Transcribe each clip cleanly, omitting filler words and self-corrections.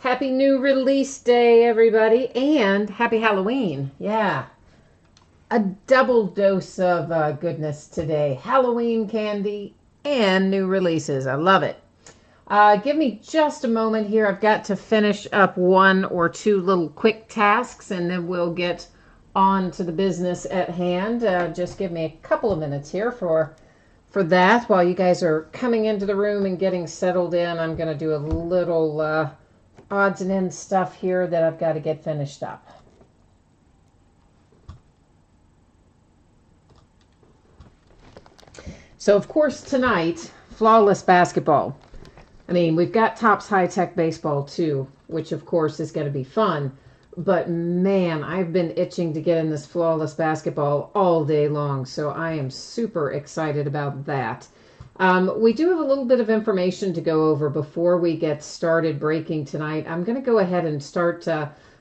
Happy new release day, everybody, and happy Halloween. Yeah, a double dose of goodness today. Halloween candy and new releases. I love it. Give me just a moment here. I've got to finish up one or two little quick tasks, and then we'll get on to the business at hand. Just give me a couple of minutes here for that. While you guys are coming into the room and getting settled in, I'm going to do a little odds and ends stuff here that I've got to get finished up. So, of course, tonight, flawless basketball. I mean, we've got Topps high-tech baseball, too, which, of course, is going to be fun. But, man, I've been itching to get in this flawless basketball all day long, so I am super excited about that. We do have a little bit of information to go over before we get started breaking tonight. I'm going to go ahead and start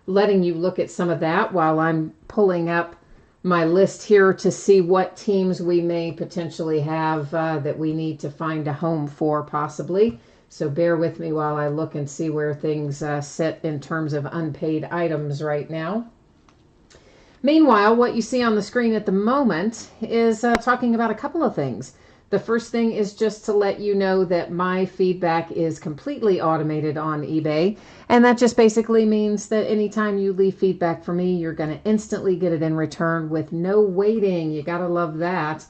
letting you look at some of that while I'm pulling up my list here to see what teams we may potentially have that we need to find a home for possibly. So bear with me while I look and see where things sit in terms of unpaid items right now. Meanwhile, what you see on the screen at the moment is talking about a couple of things. The first thing is just to let you know that my feedback is completely automated on eBay. And that just basically means that anytime you leave feedback for me, you're going to instantly get it in return with no waiting. You got to love that.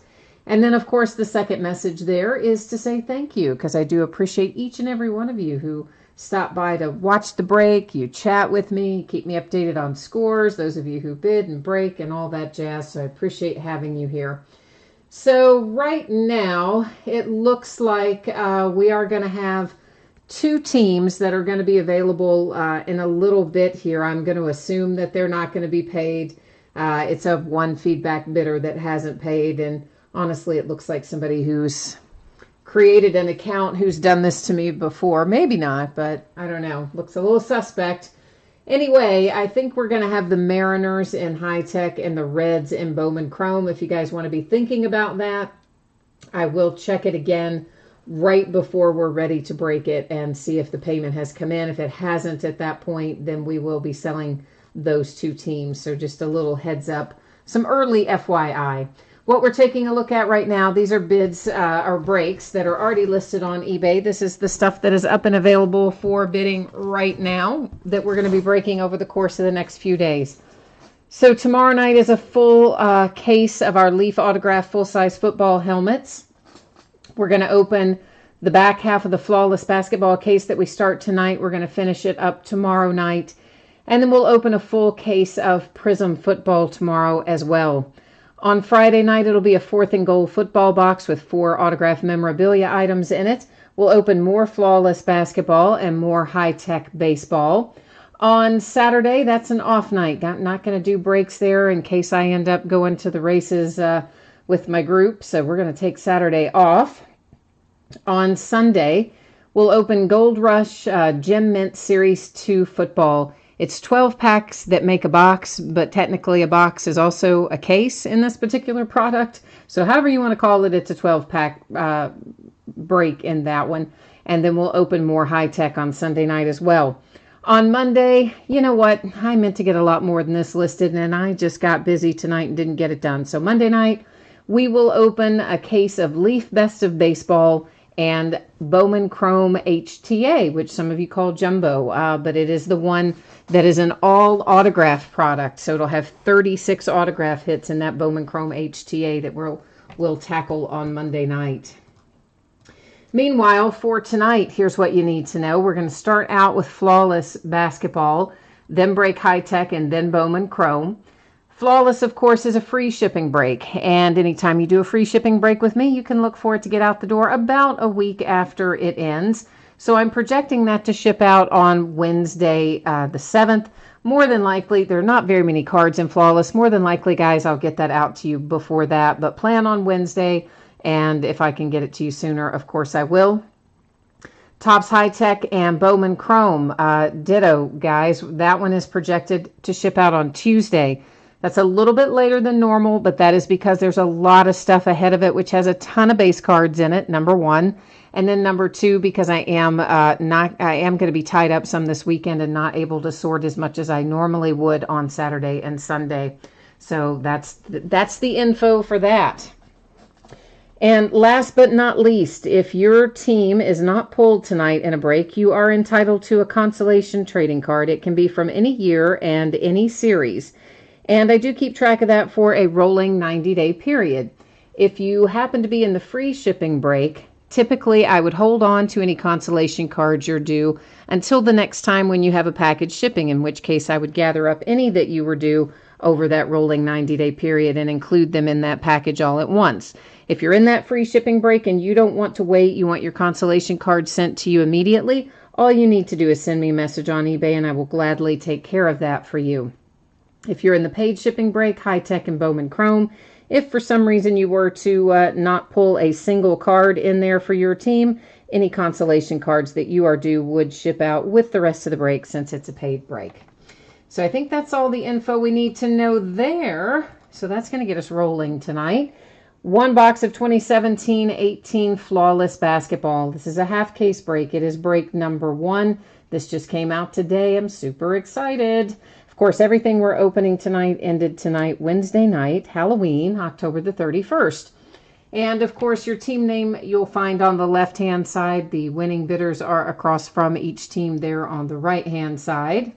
And then, of course, the second message there is to say thank you, because I do appreciate each and every one of you who stop by to watch the break. You chat with me, keep me updated on scores, those of you who bid and break and all that jazz. So I appreciate having you here. So right now, it looks like we are going to have two teams that are going to be available in a little bit here. I'm going to assume that they're not going to be paid. It's of one feedback bidder that hasn't paid. And honestly, it looks like somebody who's created an account who's done this to me before. Maybe not, but I don't know. Looks a little suspect. Anyway, I think we're going to have the Mariners in high-tech and the Reds in Bowman Chrome. If you guys want to be thinking about that, I will check it again right before we're ready to break it and see if the payment has come in. If it hasn't at that point, then we will be selling those two teams. So just a little heads up, some early FYI. What we're taking a look at right now, these are bids or breaks that are already listed on eBay. This is the stuff that is up and available for bidding right now that we're going to be breaking over the course of the next few days. So tomorrow night is a full case of our Leaf Autograph full-size football helmets. We're going to open the back half of the flawless basketball case that we start tonight. We're going to finish it up tomorrow night. And then we'll open a full case of Prism football tomorrow as well. On Friday night, it'll be a 4th and goal football box with 4 autographed memorabilia items in it. We'll open more flawless basketball and more high-tech baseball. On Saturday, that's an off night. Not going to do breaks there in case I end up going to the races with my group. So we're going to take Saturday off. On Sunday, we'll open Gold Rush Gem Mint Series 2 football. It's 12 packs that make a box, but technically a box is also a case in this particular product. So however you want to call it, it's a 12-pack break in that one. And then we'll open more high-tech on Sunday night as well. On Monday, you know what? I meant to get a lot more than this listed, and I just got busy tonight and didn't get it done. So Monday night, we will open a case of Leaf Best of Baseball and Bowman Chrome HTA, which some of you call Jumbo, but it is the one that is an all autograph product. So it'll have 36 autograph hits in that Bowman Chrome HTA that we'll tackle on Monday night. Meanwhile, for tonight, here's what you need to know. We're going to start out with flawless basketball, then break high-tech, and then Bowman Chrome. Flawless, of course, is a free shipping break, and anytime you do a free shipping break with me, you can look for it to get out the door about a week after it ends. So I'm projecting that to ship out on Wednesday the 7th. More than likely, there are not very many cards in Flawless. More than likely, guys, I'll get that out to you before that, but plan on Wednesday, and if I can get it to you sooner, of course I will. Topps High-Tech and Bowman Chrome, ditto, guys. That one is projected to ship out on Tuesday. That's a little bit later than normal, but that is because there's a lot of stuff ahead of it, which has a ton of base cards in it, number one. And then number two, because I am going to be tied up some this weekend and not able to sort as much as I normally would on Saturday and Sunday. So that's the info for that. And last but not least, if your team is not pulled tonight in a break, you are entitled to a consolation trading card. It can be from any year and any series. And I do keep track of that for a rolling 90-day period. If you happen to be in the free shipping break, typically I would hold on to any consolation cards you're due until the next time when you have a package shipping, in which case I would gather up any that you were due over that rolling 90-day period and include them in that package all at once. If you're in that free shipping break and you don't want to wait, you want your consolation card sent to you immediately, all you need to do is send me a message on eBay and I will gladly take care of that for you. If you're in the paid shipping break, High Tech and Bowman Chrome, if for some reason you were to not pull a single card in there for your team, any consolation cards that you are due would ship out with the rest of the break since it's a paid break. So I think that's all the info we need to know there. So that's going to get us rolling tonight. One box of 2017-18 Flawless Basketball. This is a half case break. It is break number 1. This just came out today. I'm super excited. Of course, everything we're opening tonight ended tonight, Wednesday night, Halloween, October the 31st. And of course, your team name you'll find on the left-hand side. The winning bidders are across from each team there on the right-hand side.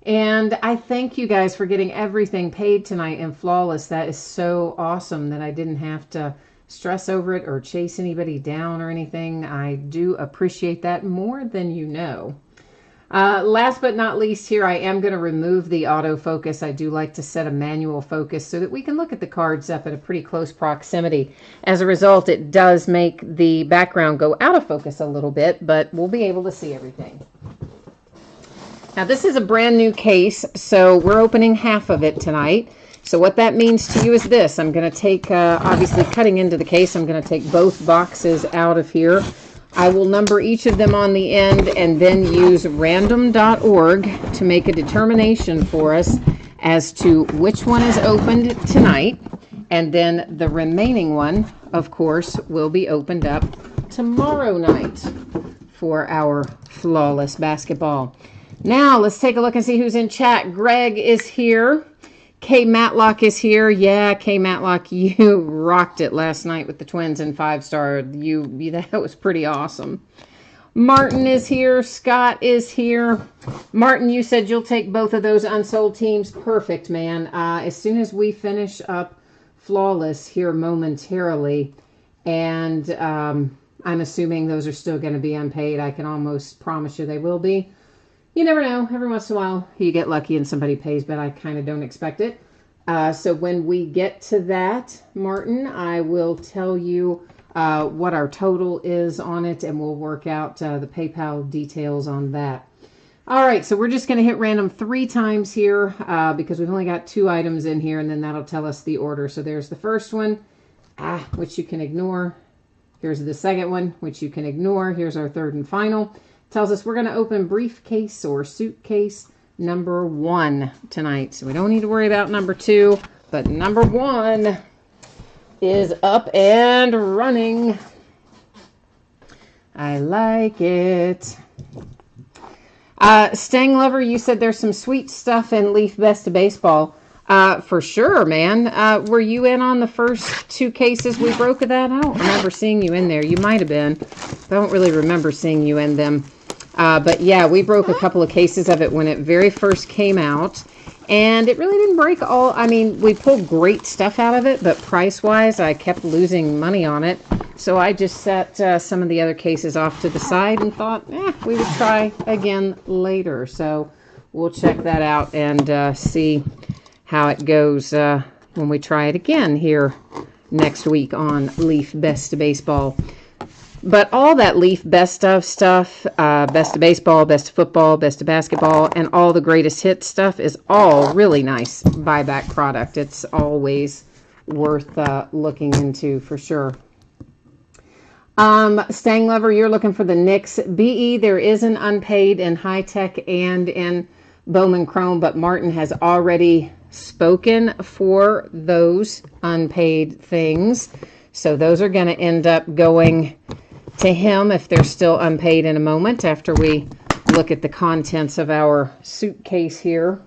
And I thank you guys for getting everything paid tonight in Flawless. That is so awesome that I didn't have to stress over it or chase anybody down or anything. I do appreciate that more than you know. Last but not least here, I am going to remove the autofocus. I do like to set a manual focus so that we can look at the cards up at a pretty close proximity. As a result, it does make the background go out of focus a little bit, but we'll be able to see everything. Now, this is a brand new case, so we're opening half of it tonight. So what that means to you is this. I'm going to take, obviously cutting into the case, I'm going to take both boxes out of here. I will number each of them on the end and then use random.org to make a determination for us as to which one is opened tonight. And then the remaining one, of course, will be opened up tomorrow night for our Flawless Basketball. Now, let's take a look and see who's in chat. Greg is here. K. Matlock is here. Yeah, K. Matlock, you rocked it last night with the Twins and 5-star. That was pretty awesome. Martin is here. Scott is here. Martin, you said you'll take both of those unsold teams. Perfect, man. As soon as we finish up Flawless here momentarily, and I'm assuming those are still going to be unpaid. I can almost promise you they will be. You never know. Every once in a while, you get lucky and somebody pays, but I kind of don't expect it. So when we get to that, Martin, I will tell you what our total is on it, and we'll work out the PayPal details on that. All right, so we're just going to hit random 3 times here because we've only got 2 items in here, and then that'll tell us the order. So there's the first one, which you can ignore. Here's the second one, which you can ignore. Here's our third and final. Tells us we're going to open briefcase or suitcase number 1 tonight. So we don't need to worry about number 2, but number 1 is up and running. I like it. Stang Lover, you said there's some sweet stuff in Leaf Best of Baseball. For sure, man. Were you in on the first 2 cases we broke of that? I don't remember seeing you in there. You might have been. I don't really remember seeing you in them. But yeah, we broke a couple of cases of it when it very first came out. And it really didn't break all. I mean, we pulled great stuff out of it, but price-wise, I kept losing money on it. So I just set some of the other cases off to the side and thought, we would try again later. So we'll check that out and see how it goes when we try it again here next week on Leaf Best of Baseball. But all that Leaf Best of stuff, Best of Baseball, Best of Football, Best of Basketball, and all the greatest hits stuff is all really nice buyback product. It's always worth looking into for sure. Stang Lover, you're looking for the Knicks. BE, there is an unpaid in High Tech and in Bowman Chrome, but Martin has already spoken for those unpaid things. So those are going to end up going to him if they're still unpaid in a moment after we look at the contents of our suitcase here.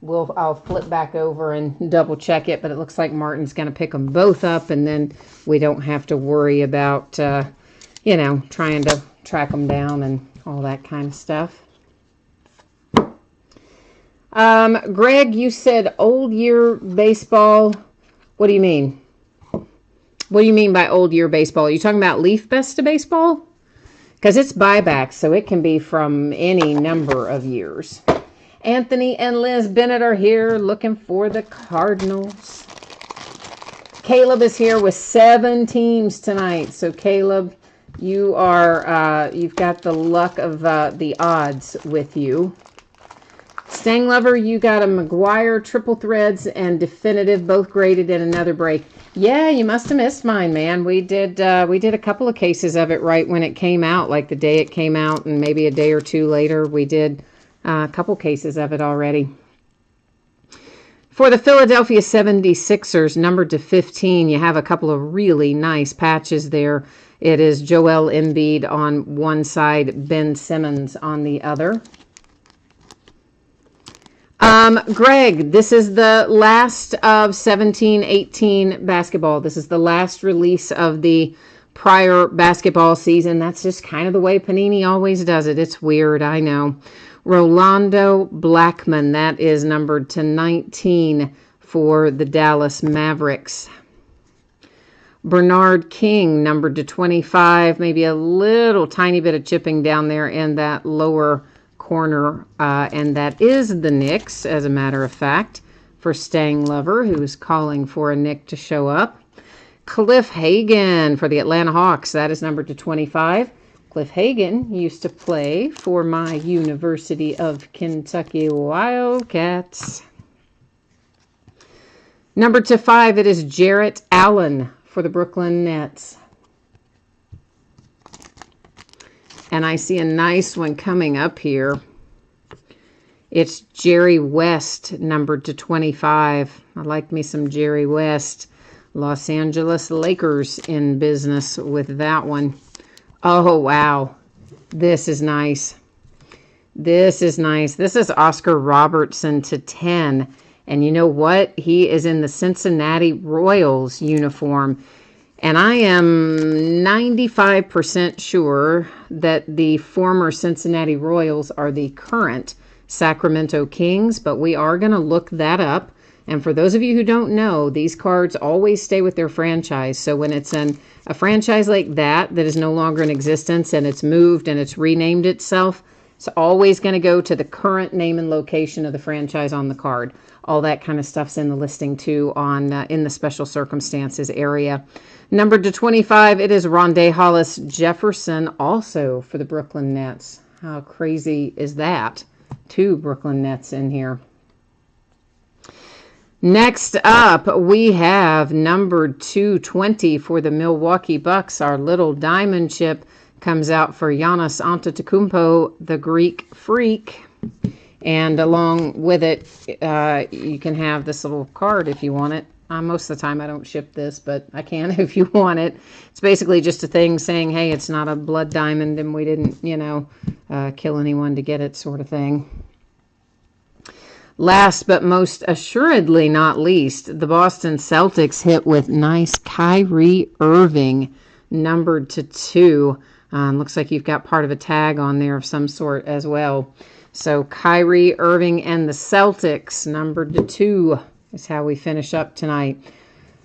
I'll flip back over and double check it, but it looks like Martin's going to pick them both up, and then we don't have to worry about, trying to track them down and all that kind of stuff. Greg, you said old year baseball. What do you mean? What do you mean by old year baseball? Are you talking about Leaf Best of Baseball? Because it's buyback, so it can be from any number of years. Anthony and Liz Bennett are here looking for the Cardinals. Caleb is here with 7 teams tonight. So Caleb, you've got the luck of the odds with you. Stang Lover, you got a McGuire Triple Threads and Definitive, both graded in another break. Yeah, you must have missed mine, man. We did a couple of cases of it right when it came out, like the day it came out, and maybe a day or two later we did a couple cases of it already. For the Philadelphia 76ers, numbered to 15, you have a couple of really nice patches there. It is Joel Embiid on one side, Ben Simmons on the other. Greg, this is the last of 17-18 basketball. This is the last release of the prior basketball season. That's just kind of the way Panini always does it. It's weird, I know. Rolando Blackman, that is numbered to 19 for the Dallas Mavericks. Bernard King, numbered to 25, maybe a little tiny bit of chipping down there in that lower corner, and that is the Knicks, as a matter of fact, for Stang Lover, who's calling for a Knick to show up. Cliff Hagan for the Atlanta Hawks, that is numbered to 25. Cliff Hagan used to play for my University of Kentucky Wildcats. Numbered to 5, it is Jarrett Allen for the Brooklyn Nets. And I see a nice one coming up here. It's Jerry West, numbered to 25. I like me some Jerry West. Los Angeles Lakers in business with that one. Oh, wow. This is nice. This is nice. This is Oscar Robertson to 10. And you know what? He is in the Cincinnati Royals uniform. And I am 95% sure that the former Cincinnati Royals are the current Sacramento Kings, but we are going to look that up. And for those of you who don't know, these cards always stay with their franchise. So when it's a franchise like that is no longer in existence and it's moved and it's renamed itself, it's always going to go to the current name and location of the franchise on the card. All that kind of stuff's in the listing too on in the special circumstances area. Numbered to 25, it is Rondé Hollis Jefferson, also for the Brooklyn Nets. How crazy is that? 2 Brooklyn Nets in here. Next up, we have numbered 220 for the Milwaukee Bucks. Our little diamond chip comes out for Giannis Antetokounmpo, the Greek Freak. And along with it, you can have this little card if you want it. Most of the time I don't ship this, but I can if you want it. It's basically just a thing saying, hey, it's not a blood diamond and we didn't, kill anyone to get it, sort of thing. Last but most assuredly not least, the Boston Celtics hit with nice Kyrie Irving, numbered to 2. Looks like you've got part of a tag on there of some sort as well. So Kyrie Irving and the Celtics, numbered to 2, is how we finish up tonight.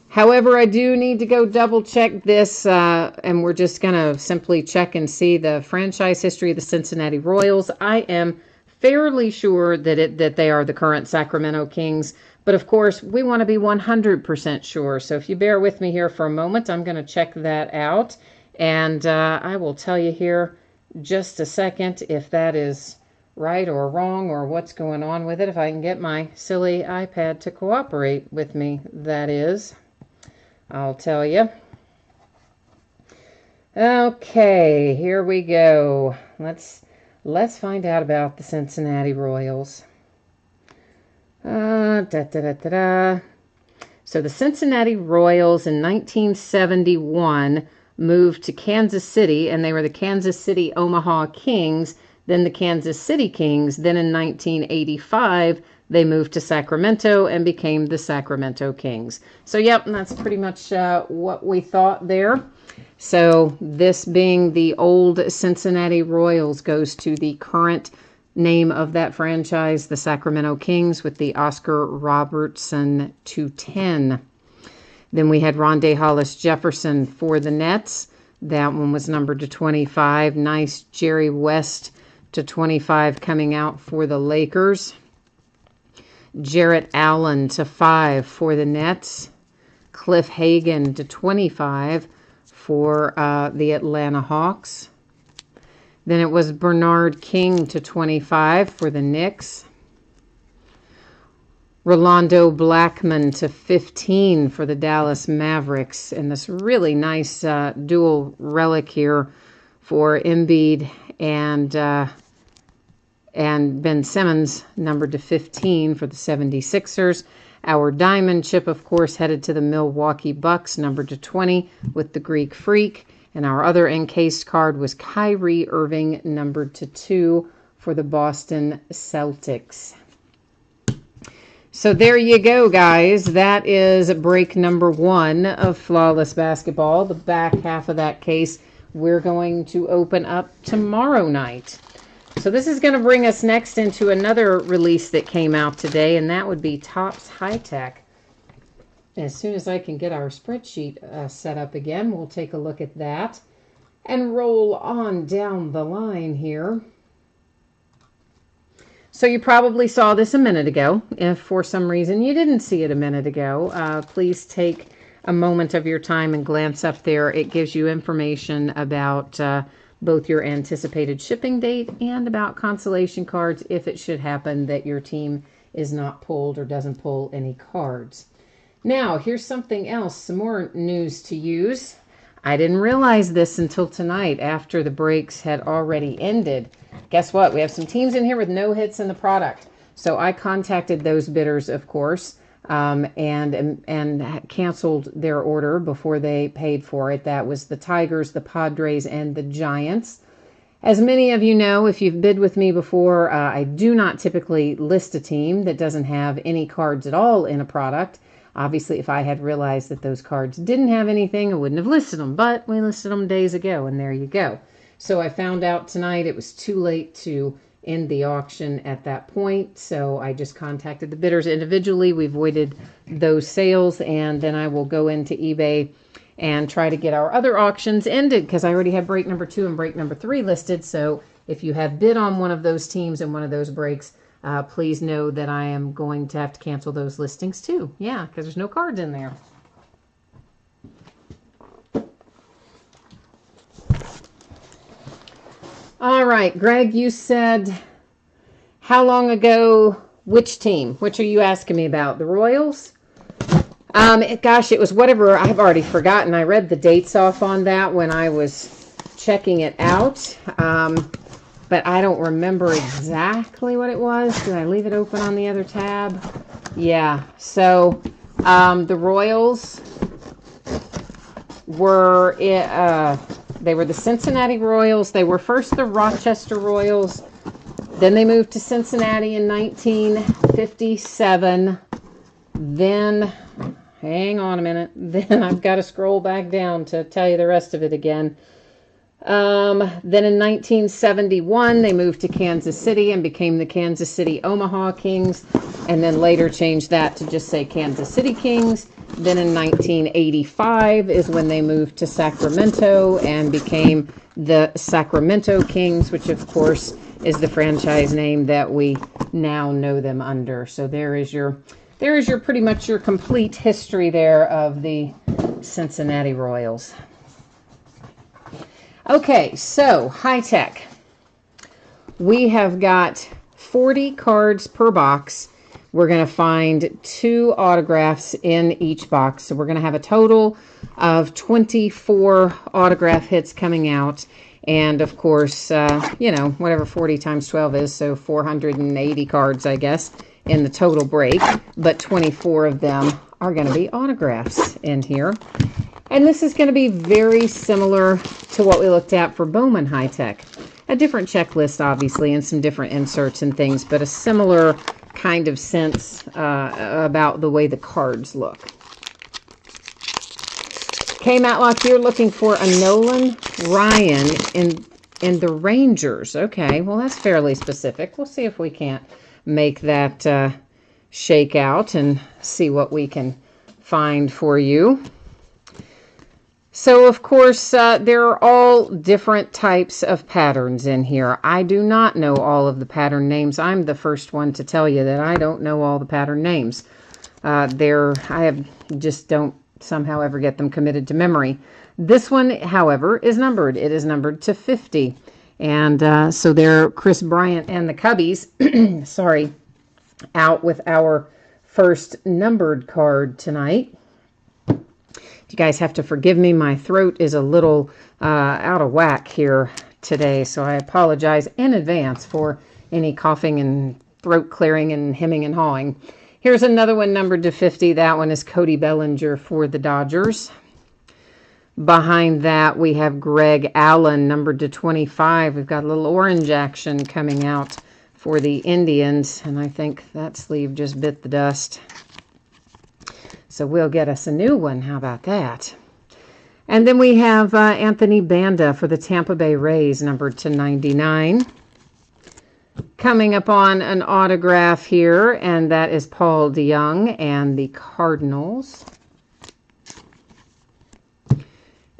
However, I do need to go double check this, and we're just going to simply check and see the franchise history of the Cincinnati Royals. I am fairly sure that they are the current Sacramento Kings, but of course we want to be 100% sure. So if you bear with me here for a moment, I'm going to check that out, and I will tell you here just a second if that is right or wrong or what's going on with it. If I can get my silly iPad to cooperate with me, that is, I'll tell you. Okay, here we go. Let's find out about the Cincinnati Royals. So the Cincinnati Royals in 1971 moved to Kansas City, and they were the Kansas City Omaha Kings, then the Kansas City Kings. Then in 1985, they moved to Sacramento and became the Sacramento Kings. So, yep, that's pretty much what we thought there. So this being the old Cincinnati Royals goes to the current name of that franchise, the Sacramento Kings, with the Oscar Robertson 210. Then we had Rondé Hollis Jefferson for the Nets. That one was numbered to 25. Nice Jerry West to 25 coming out for the Lakers. Jarrett Allen to 5 for the Nets. Cliff Hagan to 25 for the Atlanta Hawks. Then it was Bernard King to 25 for the Knicks. Rolando Blackman to 15 for the Dallas Mavericks. And this really nice dual relic here for Embiid and Ben Simmons, numbered to 15 for the 76ers. Our diamond chip, of course, headed to the Milwaukee Bucks, numbered to 20 with the Greek Freak. And our other encased card was Kyrie Irving, numbered to 2 for the Boston Celtics. So there you go, guys. That is break number 1 of Flawless Basketball. The back half of that case we're going to open up tomorrow night. So this is going to bring us next into another release that came out today, and that would be Topps High Tech. As soon as I can get our spreadsheet set up again, we'll take a look at that and roll on down the line here. So you probably saw this a minute ago. If for some reason you didn't see it a minute ago, please take a moment of your time and glance up there. It gives you information about both your anticipated shipping date and about consolation cards if it should happen that your team is not pulled or doesn't pull any cards. Now, here's something else, some more news to use. I didn't realize this until tonight after the breaks had already ended. Guess what? We have some teams in here with no hits in the product. So I contacted those bidders, of course, and canceled their order before they paid for it. That was the Tigers, the Padres, and the Giants. As many of you know, if you've bid with me before, I do not typically list a team that doesn't have any cards at all in a product. Obviously, if I had realized that those cards didn't have anything, I wouldn't have listed them, but we listed them days ago, and there you go. So I found out tonight it was too late to end the auction at that point, so I just contacted the bidders individually. We voided those sales, and then I will go into eBay and try to get our other auctions ended, because I already have break number 2 and break number 3 listed. So if you have bid on one of those teams and one of those breaks, please know that I am going to have to cancel those listings too. Yeah, because there's no cards in there. All right, Greg, you said how long ago, which team? Which are you asking me about? The Royals? Gosh, it was whatever. I've already forgotten. I read the dates off on that when I was checking it out. But I don't remember exactly what it was. Did I leave it open on the other tab? Yeah. So the Royals were they were the Cincinnati Royals. They were first the Rochester Royals. Then they moved to Cincinnati in 1957. Then, hang on a minute. Then I've got to scroll back down to tell you the rest of it again. Then in 1971, they moved to Kansas City and became the Kansas City Omaha Kings, and then later changed that to just say Kansas City Kings. Then in 1985 is when they moved to Sacramento and became the Sacramento Kings, which of course is the franchise name that we now know them under. So there is your pretty much your complete history there of the Cincinnati Royals. Okay, so high tech. We have got 40 cards per box. We're going to find 2 autographs in each box. So we're going to have a total of 24 autograph hits coming out. And of course, whatever 40 times 12 is, so 480 cards, I guess, in the total break, but 24 of them are going to be autographs in here. And this is going to be very similar to what we looked at for Bowman High Tech. A different checklist, obviously, and some different inserts and things, but a similar kind of sense about the way the cards look. Okay, Matlock, you're looking for a Nolan Ryan in the Rangers. Okay, well, that's fairly specific. We'll see if we can't make that shake out and see what we can find for you. So, of course, there are all different types of patterns in here. I do not know all of the pattern names. I'm the first one to tell you that I don't know all the pattern names. Just don't somehow ever get them committed to memory. This one, however, is numbered. It is numbered to 50. And so there, Chris Bryant and the Cubbies, sorry, out with our first numbered card tonight. You guys have to forgive me. My throat is a little out of whack here today, so I apologize in advance for any coughing and throat clearing and hemming and hawing. Here's another one numbered to 50. That one is Cody Bellinger for the Dodgers. Behind that, we have Greg Allen, numbered to 25. We've got a little orange action coming out for the Indians, and I think that sleeve just bit the dust. So we'll get us a new one. How about that? And then we have Anthony Banda for the Tampa Bay Rays, numbered to 99. Coming up on an autograph here, and that is Paul DeYoung and the Cardinals.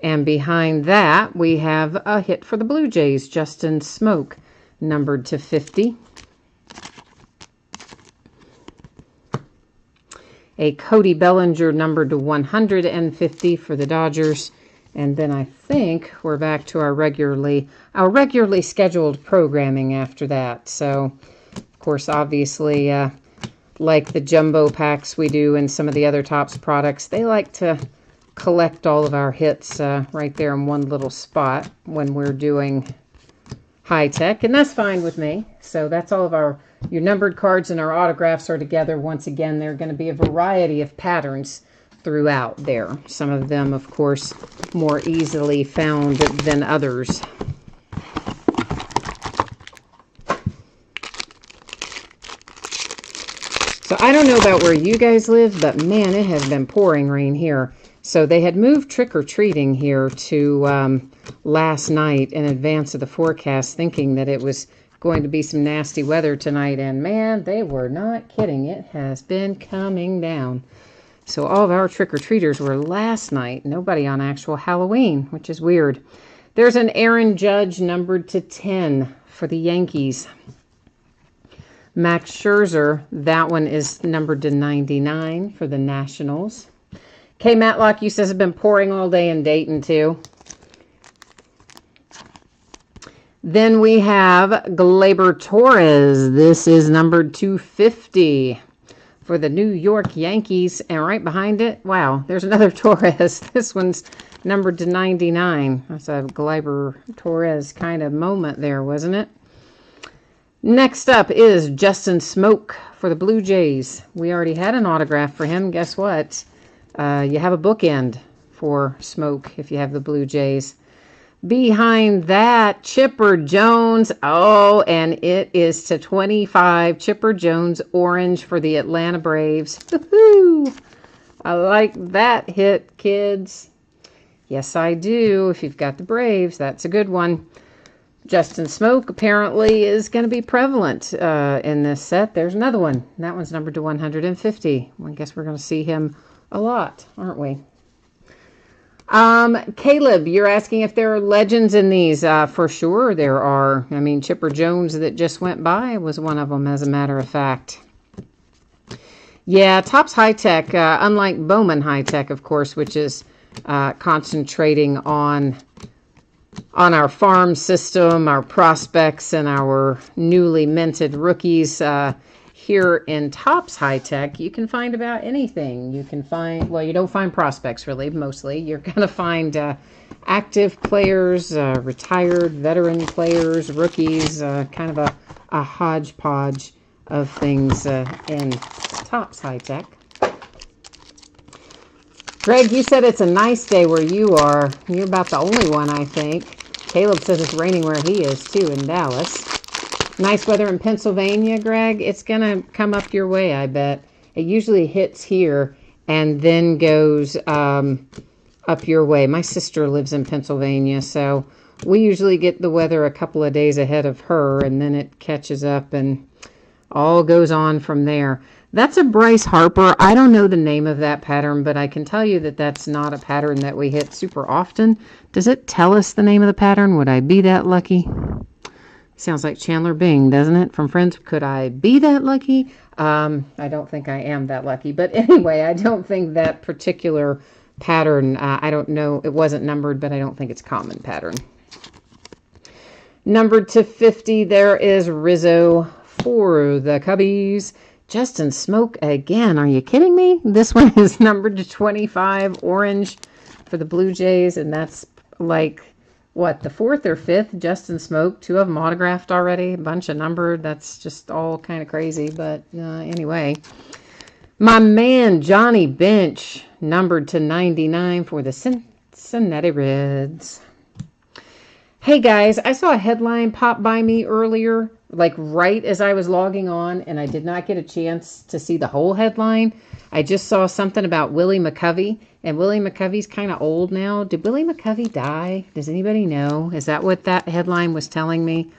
And behind that, we have a hit for the Blue Jays, Justin Smoke, numbered to 50. A Cody Bellinger, numbered to 150 for the Dodgers. And then I think we're back to our regularly scheduled programming after that. So, of course, obviously, like the jumbo packs we do and some of the other Topps products, they like to collect all of our hits right there in one little spot when we're doing high tech, and that's fine with me. So that's all of your numbered cards and our autographs are together. Once again, there are going to be a variety of patterns throughout there. Some of them, of course, more easily found than others. So I don't know about where you guys live, but man, it has been pouring rain here. So they had moved trick-or-treating here to last night in advance of the forecast, thinking that it was going to be some nasty weather tonight. And man, they were not kidding. It has been coming down. So all of our trick-or-treaters were last night. Nobody on actual Halloween, which is weird. There's an Aaron Judge numbered to 10 for the Yankees. Max Scherzer, that one is numbered to 99 for the Nationals. Okay, Matlock, you says it's been pouring all day in Dayton, too. Then we have Gleyber Torres. This is numbered 250 for the New York Yankees. And right behind it, wow, there's another Torres. This one's numbered to 99. That's a Gleyber Torres kind of moment there, wasn't it? Next up is Justin Smoke for the Blue Jays. We already had an autograph for him. Guess what? You have a bookend for Smoke if you have the Blue Jays. Behind that, Chipper Jones. Oh, and it is to 25. Chipper Jones orange for the Atlanta Braves. Woohoo! I like that hit, kids. Yes, I do. If you've got the Braves, that's a good one. Justin Smoke apparently is going to be prevalent in this set. There's another one. That one's numbered to 150. I guess we're going to see him a lot, aren't we? Caleb, you're asking if there are legends in these. For sure there are. I mean, Chipper Jones that just went by was one of them, as a matter of fact. Yeah, Topps High Tech, unlike Bowman High Tech, of course, which is concentrating on our farm system, our prospects, and our newly minted rookies. Here in Topps High Tech, you can find about anything. You can find, well, you don't find prospects really, mostly. You're going to find active players, retired veteran players, rookies, kind of a hodgepodge of things in Topps High Tech. Greg, you said it's a nice day where you are. You're about the only one, I think. Caleb says it's raining where he is, too, in Dallas. Nice weather in Pennsylvania, Greg. It's going to come up your way, I bet. It usually hits here and then goes up your way. My sister lives in Pennsylvania, so we usually get the weather a couple of days ahead of her, and then it catches up and all goes on from there. That's a Bryce Harper. I don't know the name of that pattern, but I can tell you that that's not a pattern that we hit super often. Does it tell us the name of the pattern? Would I be that lucky? Sounds like Chandler Bing, doesn't it? From Friends, could I be that lucky? I don't think I am that lucky. But anyway, I don't think that particular pattern, I don't know. It wasn't numbered, but I don't think it's a common pattern. Numbered to 50, there is Rizzo for the Cubbies. Justin Smoke again. Are you kidding me? This one is numbered to 25, orange for the Blue Jays, and that's like, what, the 4th or 5th Justin Smoke? 2 of them autographed already, a bunch of numbered. That's just all kind of crazy, but anyway. My man, Johnny Bench, numbered to 99 for the Cincinnati Reds. Hey guys, I saw a headline pop by me earlier, like right as I was logging on, and I did not get a chance to see the whole headline. I just saw something about Willie McCovey, and Willie McCovey's kind of old now. Did Willie McCovey die? Does anybody know? Is that what that headline was telling me?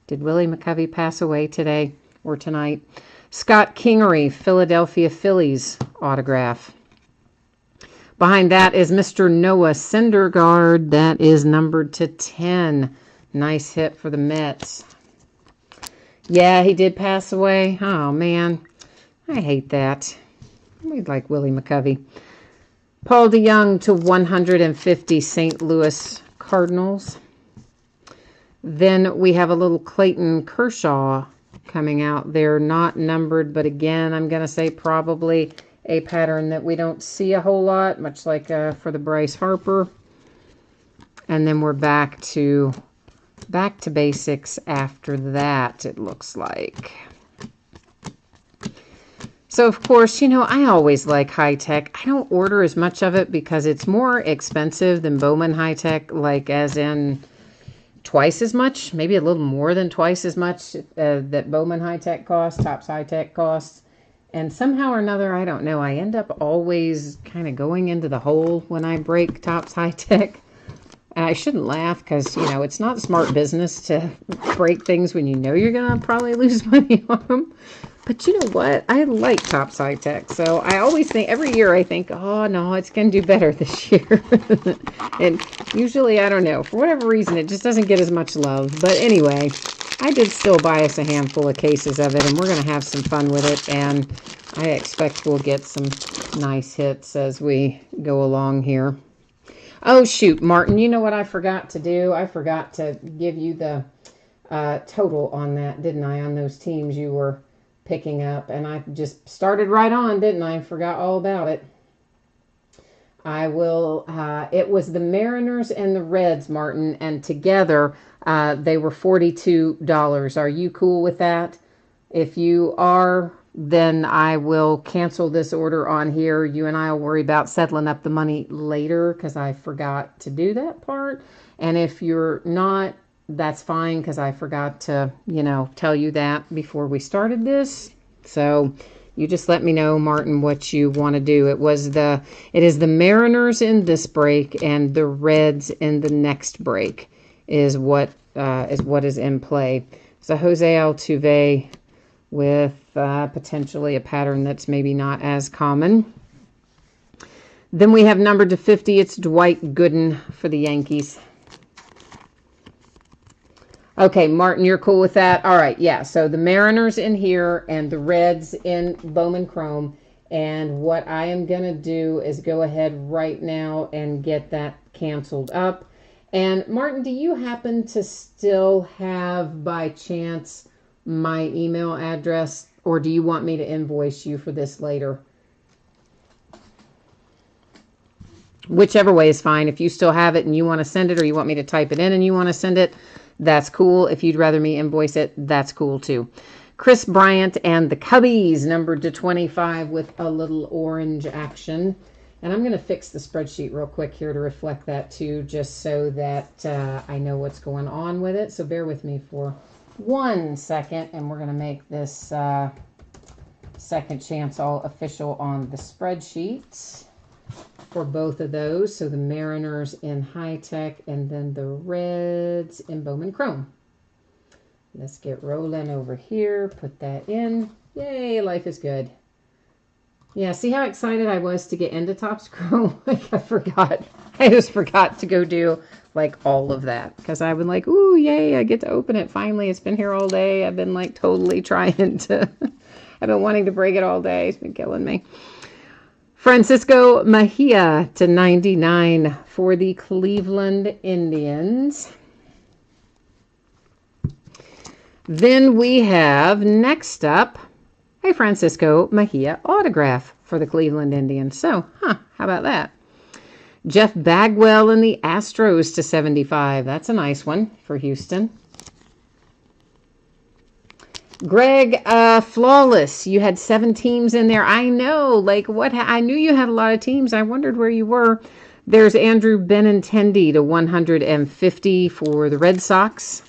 Did Willie McCovey pass away today or tonight? Scott Kingery, Philadelphia Phillies autograph. Behind that is Mr. Noah Syndergaard. That is numbered to 10. Nice hit for the Mets. Yeah, he did pass away. Oh, man. I hate that. We'd like Willie McCovey. Paul DeYoung to 150 St. Louis Cardinals. Then we have a little Clayton Kershaw coming out. They're not numbered, but again, I'm going to say probably a pattern that we don't see a whole lot, much like for the Bryce Harper. And then we're back to basics after that, it looks like. So, of course, you know, I always like high tech. I don't order as much of it because it's more expensive than Bowman high tech, like as in twice as much, maybe a little more than twice as much that Bowman high tech costs, Topps high tech costs. And somehow or another, I don't know, I end up always kind of going into the hole when I break Topps high tech. I shouldn't laugh because, you know, it's not smart business to break things when you know you're going to probably lose money on them. But you know what? I like Topps high tech. So I always think, every year I think, oh, no, it's going to do better this year. And usually, I don't know, for whatever reason, it just doesn't get as much love. But anyway, I did still buy us a handful of cases of it, and we're going to have some fun with it. And I expect we'll get some nice hits as we go along here. Oh, shoot, Martin, you know what I forgot to do? I forgot to give you the total on that, didn't I, on those teams you were picking up. And I just started right on, didn't I? Forgot all about it. I will, it was the Mariners and the Reds, Martin, and together they were $42. Are you cool with that? If you are, then I will cancel this order on here. You and I will worry about settling up the money later because I forgot to do that part. And if you're not, that's fine because I forgot to, you know, tell you that before we started this. So you just let me know, Martin, what you want to do. It is the Mariners in this break and the Reds in the next break is what is in play. So Jose Altuve with potentially a pattern that's maybe not as common. Then we have numbered to 50. It's Dwight Gooden for the Yankees. Okay, Martin, you're cool with that? All right, yeah. So the Mariners in here and the Reds in Bowman Chrome. And what I am going to do is go ahead right now and get that canceled up. And Martin, do you happen to still have, by chance, my email address, or do you want me to invoice you for this later? Whichever way is fine. If you still have it and you want to send it, or you want me to type it in and you want to send it, that's cool. If you'd rather me invoice it, that's cool too. Chris Bryant and the Cubbies, numbered to 25 with a little orange action. And I'm going to fix the spreadsheet real quick here to reflect that too, just so that I know what's going on with it. So bear with me for 1 second, and we're going to make this second chance all official on the spreadsheet for both of those. So the Mariners in high tech and then the Reds in Bowman Chrome. Let's get rolling over here. Put that in. Yay, life is good. Yeah, see how excited I was to get into Topps Chrome? Like I forgot. I just forgot to go do like all of that because I've been like, ooh, yay, I get to open it. Finally, it's been here all day. I've been like totally trying to, I've been wanting to break it all day. It's been killing me. Francisco Mejia to 99 for the Cleveland Indians. Then we have next up a Francisco Mejia autograph for the Cleveland Indians. So, how about that? Jeff Bagwell and the Astros to 75. That's a nice one for Houston. Greg, flawless. You had 7 teams in there. I know, like what? I knew you had a lot of teams. I wondered where you were. There's Andrew Benintendi to 150 for the Red Sox.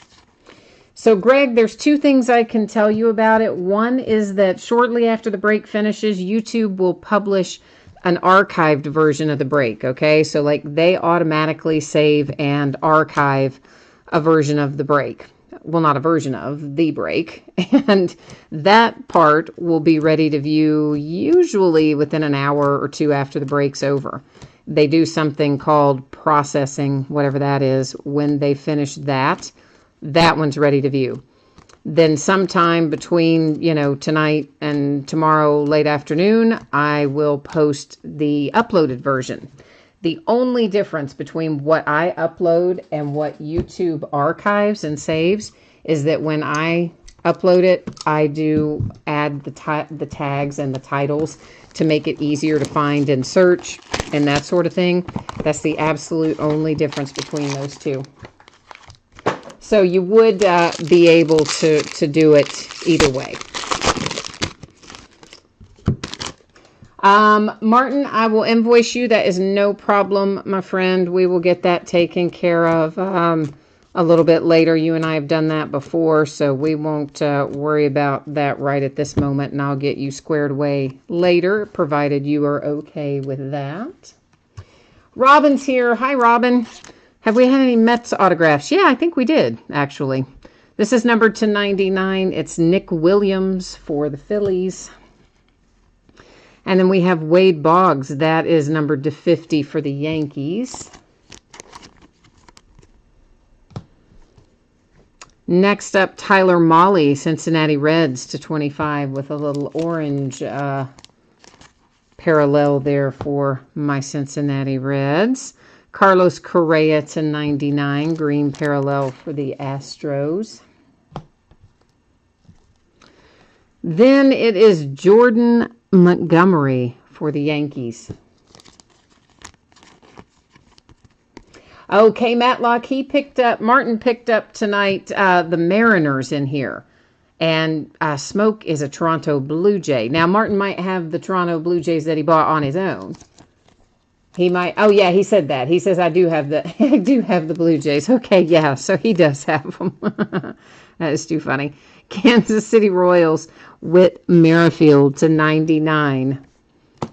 So, Greg, there's 2 things I can tell you about it. One is that shortly after the break finishes, YouTube will publish an archived version of the break, okay? So, like, they automatically save and archive a version of the break. Well, not a version of the break. And that part will be ready to view usually within an hour or 2 after the break's over. They do something called processing, whatever that is. When they finish that, that one's ready to view. Then sometime between, tonight and tomorrow late afternoon, I will post the uploaded version. The only difference between what I upload and what YouTube archives and saves is that when I upload it, I do add the tags and the titles to make it easier to find and search and that sort of thing. That's the absolute only difference between those two. So you would be able to do it either way. Martin, I will invoice you. That is no problem, my friend. We will get that taken care of a little bit later. You and I have done that before, so we won't worry about that right at this moment, and I'll get you squared away later, provided you are okay with that. Robin's here. Hi, Robin. Have we had any Mets autographs? Yeah, I think we did, actually. This is numbered to 99. It's Nick Williams for the Phillies. And then we have Wade Boggs. That is numbered to 50 for the Yankees. Next up, Tyler Mahle, Cincinnati Reds to 25 with a little orange parallel there for my Cincinnati Reds. Carlos Correa to 99, green parallel for the Astros. Then it is Jordan Montgomery for the Yankees. Okay, Matlock, Martin picked up tonight the Mariners in here. And Smoke is a Toronto Blue Jay. Now, Martin might have the Toronto Blue Jays that he bought on his own. He might. Oh yeah, he said that. He says I do have the Blue Jays. Okay, yeah, so he does have them. That is too funny. Kansas City Royals with Merrifield to 99.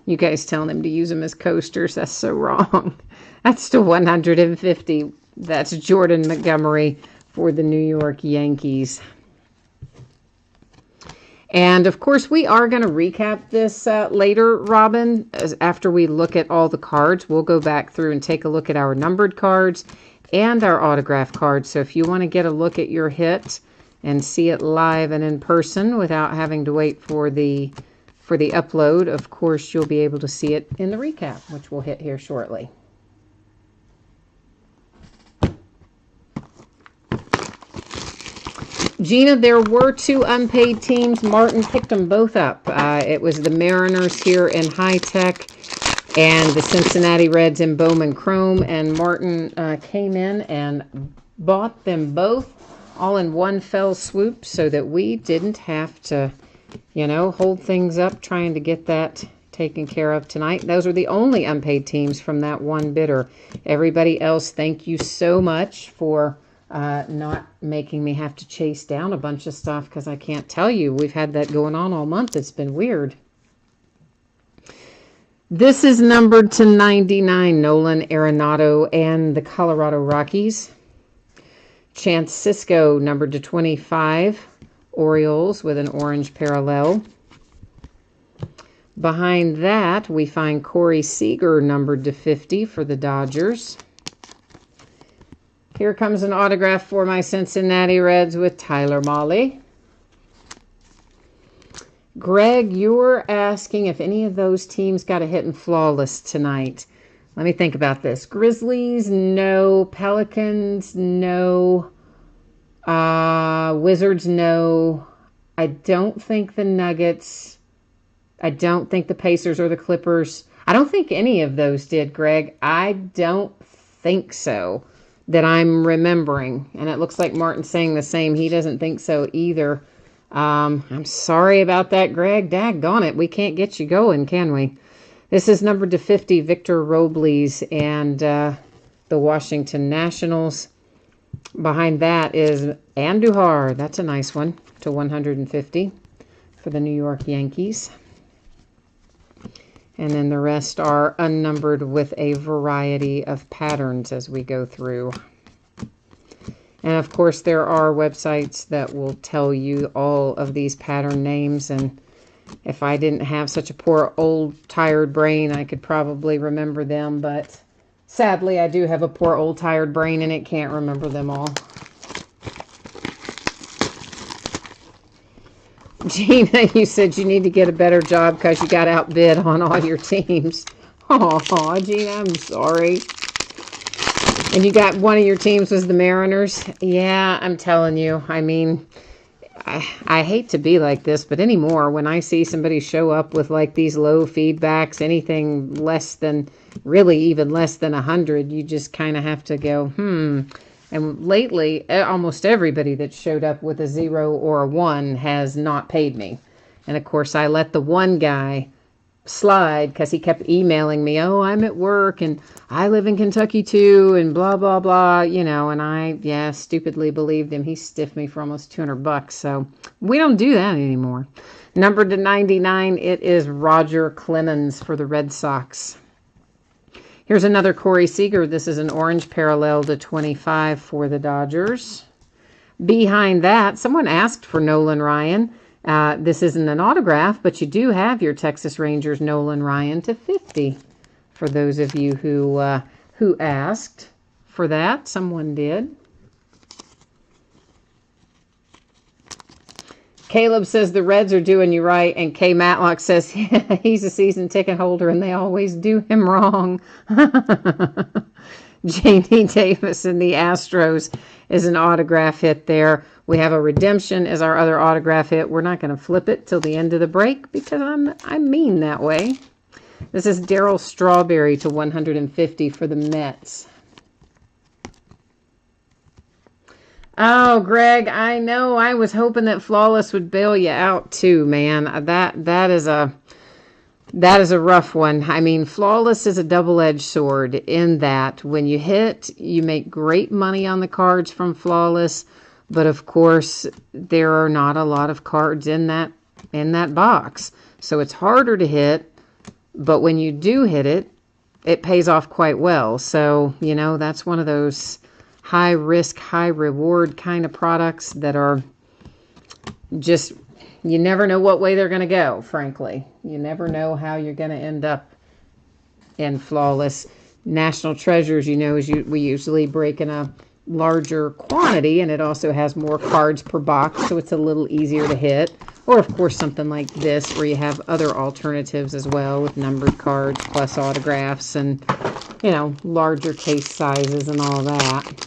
You guys telling him to use them as coasters? That's so wrong. That's to 150. That's Jordan Montgomery for the New York Yankees. And, of course, we are going to recap this later, Robin. After we look at all the cards, we'll go back through and take a look at our numbered cards and our autograph cards. So if you want to get a look at your hit and see it live and in person without having to wait for the upload, of course, you'll be able to see it in the recap, which we'll hit here shortly. Gina, there were 2 unpaid teams. Martin picked them both up. It was the Mariners here in high tech and the Cincinnati Reds in Bowman Chrome. And Martin came in and bought them both all in one fell swoop so that we didn't have to, you know, hold things up trying to get that taken care of tonight. Those are the only unpaid teams from that one bidder. Everybody else, thank you so much for not making me have to chase down a bunch of stuff, because I can't tell you, we've had that going on all month. It's been weird. This is numbered to 99, Nolan Arenado and the Colorado Rockies. Chance Sisco, numbered to 25, Orioles with an orange parallel. Behind that, we find Corey Seager, numbered to 50 for the Dodgers. Here comes an autograph for my Cincinnati Reds with Tyler Mahle. Greg, you're asking if any of those teams got a hit in Flawless tonight. Let me think about this. Grizzlies, no. Pelicans, no. Wizards, no. I don't think the Nuggets. I don't think the Pacers or the Clippers. I don't think any of those did, Greg. I don't think so, that I'm remembering. And it looks like Martin's saying the same. He doesn't think so either. I'm sorry about that, Greg. Daggone it. We can't get you going, can we? This is numbered to 50, Victor Robles and the Washington Nationals. Behind that is Andujar. That's a nice one, to 150 for the New York Yankees. And then the rest are unnumbered with a variety of patterns as we go through. And of course, there are websites that will tell you all of these pattern names. And if I didn't have such a poor, old, tired brain, I could probably remember them. But sadly, I do have a poor, old, tired brain, and it can't remember them all. Gina, you said you need to get a better job because you got outbid on all your teams. Oh, Gina, I'm sorry. And you got one of your teams was the Mariners. Yeah, I'm telling you. I mean, I hate to be like this, but anymore, when I see somebody show up with like these low feedbacks, anything less than, really even less than 100, you just kind of have to go, And lately, almost everybody that showed up with a 0 or a 1 has not paid me. And of course, I let the one guy slide because he kept emailing me, oh, I'm at work and I live in Kentucky too, and blah, blah, blah, you know, and I, stupidly believed him. He stiffed me for almost $200. So we don't do that anymore. Numbered to 99, it is Roger Clemens for the Red Sox. Here's another Corey Seager. This is an orange parallel to 25 for the Dodgers. Behind that, someone asked for Nolan Ryan. This isn't an autograph, but you do have your Texas Rangers Nolan Ryan to 50. For those of you who asked for that, someone did. Caleb says the Reds are doing you right, and Kay Matlock says he's a season ticket holder and they always do him wrong. J.D. Davis and the Astros is an autograph hit there. We have a redemption as our other autograph hit. We're not going to flip it till the end of the break because I'm mean that way. This is Darryl Strawberry to 150 for the Mets. Oh, Greg, I know. I was hoping that Flawless would bail you out too, man. That is a rough one. I mean, Flawless is a double-edged sword in that when you hit, you make great money on the cards from Flawless, but of course, there are not a lot of cards in that box. So it's harder to hit, but when you do hit it, it pays off quite well. So, you know, that's one of those high risk, high reward kind of products that are just, you never know what way they're going to go, frankly. You never know how you're going to end up in Flawless. National Treasures, you know, we usually break in a larger quantity, and it also has more cards per box, so it's a little easier to hit. Or, of course, something like this where you have other alternatives as well with numbered cards plus autographs and, you know, larger case sizes and all that.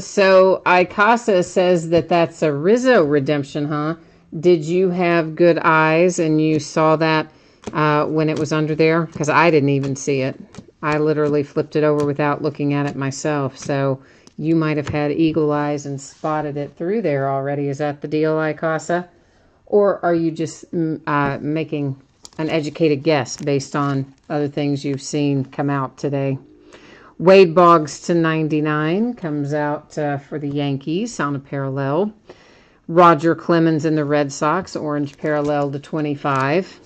So Icasa says that's a Rizzo redemption, huh? Did you have good eyes and you saw that when it was under there? Because I didn't even see it. I literally flipped it over without looking at it myself. So you might have had eagle eyes and spotted it through there already. Is that the deal, Icasa? Or are you just making an educated guess based on other things you've seen come out today? Wade Boggs to 99 comes out for the Yankees on a parallel. Roger Clemens in the Red Sox, orange parallel to 25.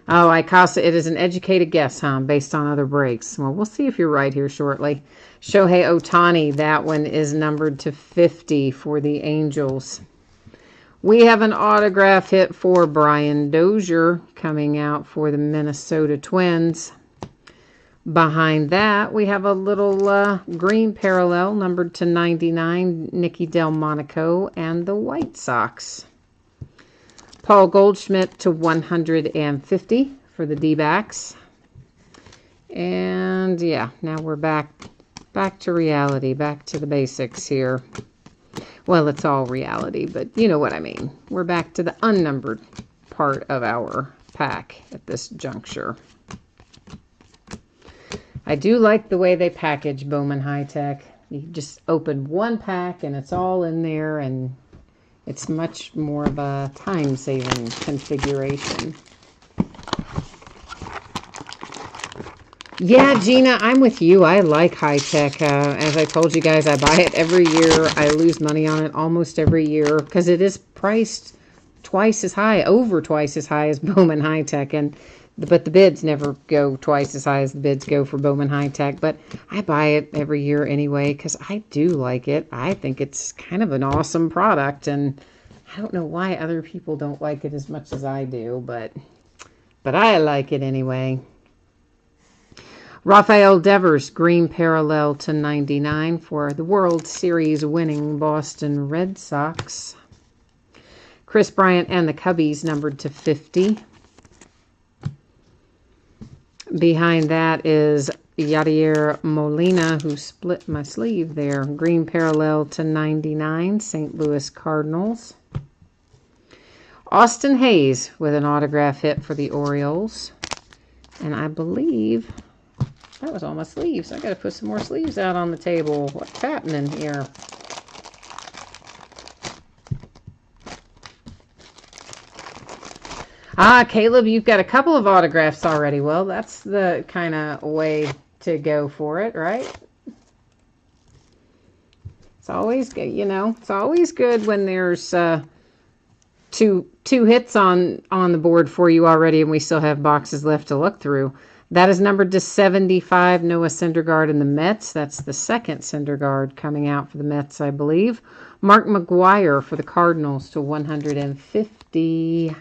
Oh, Icasa, it is an educated guess, huh? Based on other breaks. Well, we'll see if you're right here shortly. Shohei Ohtani, that one is numbered to 50 for the Angels. We have an autograph hit for Brian Dozier coming out for the Minnesota Twins. Behind that, we have a little green parallel numbered to 99, Nicky Delmonico and the White Sox. Paul Goldschmidt to 150 for the D-backs. And yeah, now we're back to reality, back to the basics here. Well, it's all reality, but you know what I mean. We're back to the unnumbered part of our pack at this juncture. I do like the way they package Bowman High Tech. You just open one pack and it's all in there, and it's much more of a time-saving configuration. Yeah, Gina, I'm with you. I like High Tech. As I told you guys, I buy it every year. I lose money on it almost every year because it is priced twice as high, over twice as high as Bowman High Tech. But the bids never go twice as high as the bids go for Bowman High Tech. But I buy it every year anyway because I do like it. I think it's kind of an awesome product, and I don't know why other people don't like it as much as I do, but I like it anyway. Rafael Devers, green parallel to 99 for the World Series winning Boston Red Sox. Chris Bryant and the Cubbies numbered to 50. Behind that is Yadier Molina, who split my sleeve there. Green parallel to 99, St. Louis Cardinals. Austin Hayes with an autograph hit for the Orioles. And I believe that was all my sleeves. I got to put some more sleeves out on the table. What's happening here? Ah, Caleb, you've got a couple of autographs already. Well, that's the kind of way to go for it, right? It's always good, you know. It's always good when there's two hits on the board for you already, and we still have boxes left to look through. That is numbered to 75, Noah Syndergaard in the Mets. That's the second Syndergaard coming out for the Mets, I believe. Mark McGwire for the Cardinals to 150.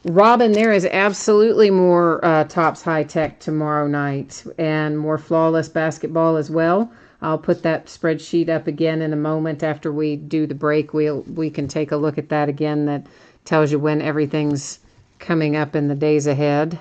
Robin, there is absolutely more Topps High Tech tomorrow night and more Flawless Basketball as well. I'll put that spreadsheet up again in a moment after we do the break. We can take a look at that again. That tells you when everything's coming up in the days ahead.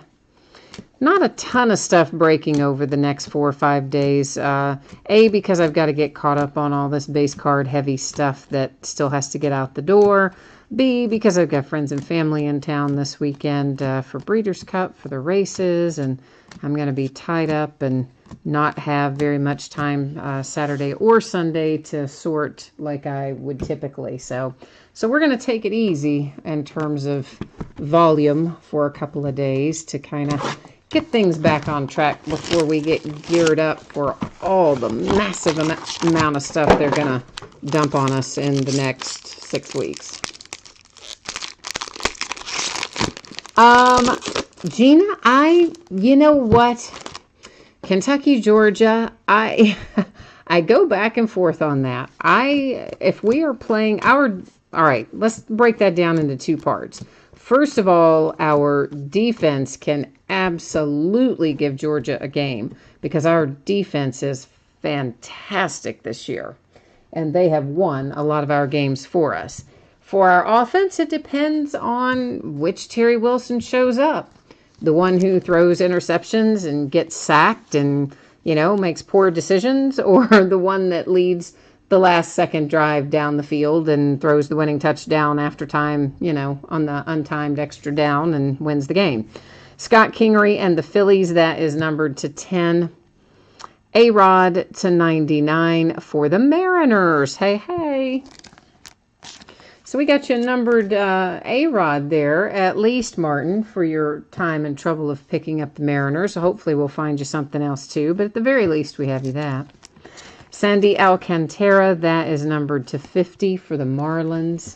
Not a ton of stuff breaking over the next 4 or 5 days. Because I've got to get caught up on all this base card heavy stuff that still has to get out the door. B, because I've got friends and family in town this weekend for Breeders' Cup, for the races, and I'm going to be tied up and not have very much time Saturday or Sunday to sort like I would typically. So we're going to take it easy in terms of volume for a couple of days to kind of get things back on track before we get geared up for all the massive amount of stuff they're going to dump on us in the next 6 weeks. Gina, you know what? Kentucky, Georgia, I go back and forth on that. If we are playing all right, let's break that down into 2 parts. First of all, our defense can absolutely give Georgia a game because our defense is fantastic this year, and they have won a lot of our games for us. For our offense, it depends on which Terry Wilson shows up. The one who throws interceptions and gets sacked and, makes poor decisions, or the one that leads the last second drive down the field and throws the winning touchdown after time, on the untimed extra down and wins the game. Scott Kingery and the Phillies, that is numbered to 10. A-Rod to 99 for the Mariners. Hey, hey. So we got you a numbered A-Rod there, at least, Martin, for your time and trouble of picking up the Mariners. So hopefully we'll find you something else too, but at the very least we have you that. Sandy Alcantara, that is numbered to 50 for the Marlins.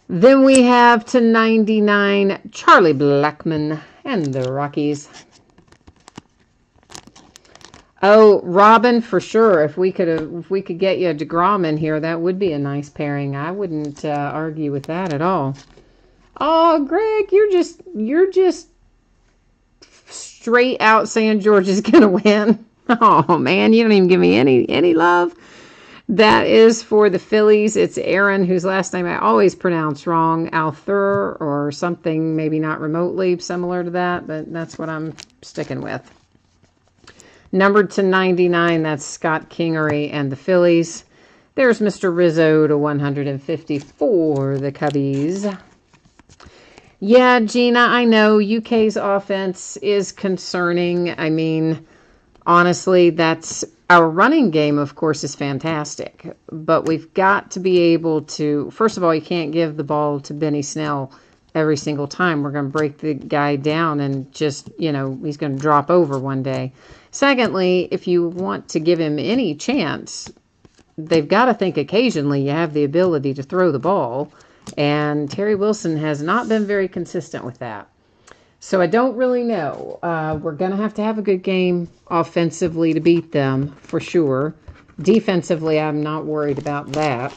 Then we have to 99 Charlie Blackmon and the Rockies. Oh, Robin, for sure. If we could get you a DeGrom in here, that would be a nice pairing. I wouldn't argue with that at all. Oh, Greg, you're just straight out saying George is gonna win. Oh man, you don't even give me any love. That is for the Phillies. It's Aaron, whose last name I always pronounce wrong, Althur or something, maybe not remotely similar to that, but that's what I'm sticking with. Numbered to 99, that's Scott Kingery and the Phillies. There's Mr. Rizzo to 150 for the Cubbies. Yeah, Gina, I know UK's offense is concerning. I mean, honestly, that's our running game, of course, is fantastic. But we've got to be able to, first of all, you can't give the ball to Benny Snell every single time. We're going to break the guy down and just, he's going to drop over one day. Secondly, if you want to give him any chance, they've got to think occasionally you have the ability to throw the ball. And Terry Wilson has not been very consistent with that. So I don't really know. We're going to have a good game offensively to beat them, for sure. Defensively, I'm not worried about that.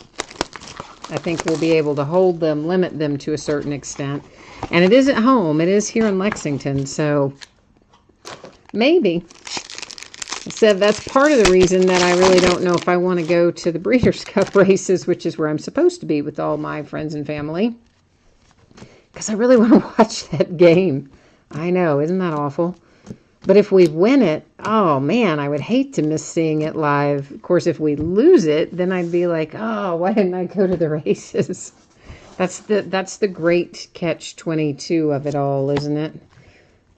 I think we'll be able to hold them, limit them to a certain extent. And it is at home. It is here in Lexington, so maybe. So that's part of the reason that I really don't know if I want to go to the Breeders' Cup races, which is where I'm supposed to be with all my friends and family. Because I really want to watch that game. I know, isn't that awful? But if we win it, oh man, I would hate to miss seeing it live. Of course, if we lose it, then I'd be like, oh, why didn't I go to the races? That's the great catch-22 of it all, isn't it?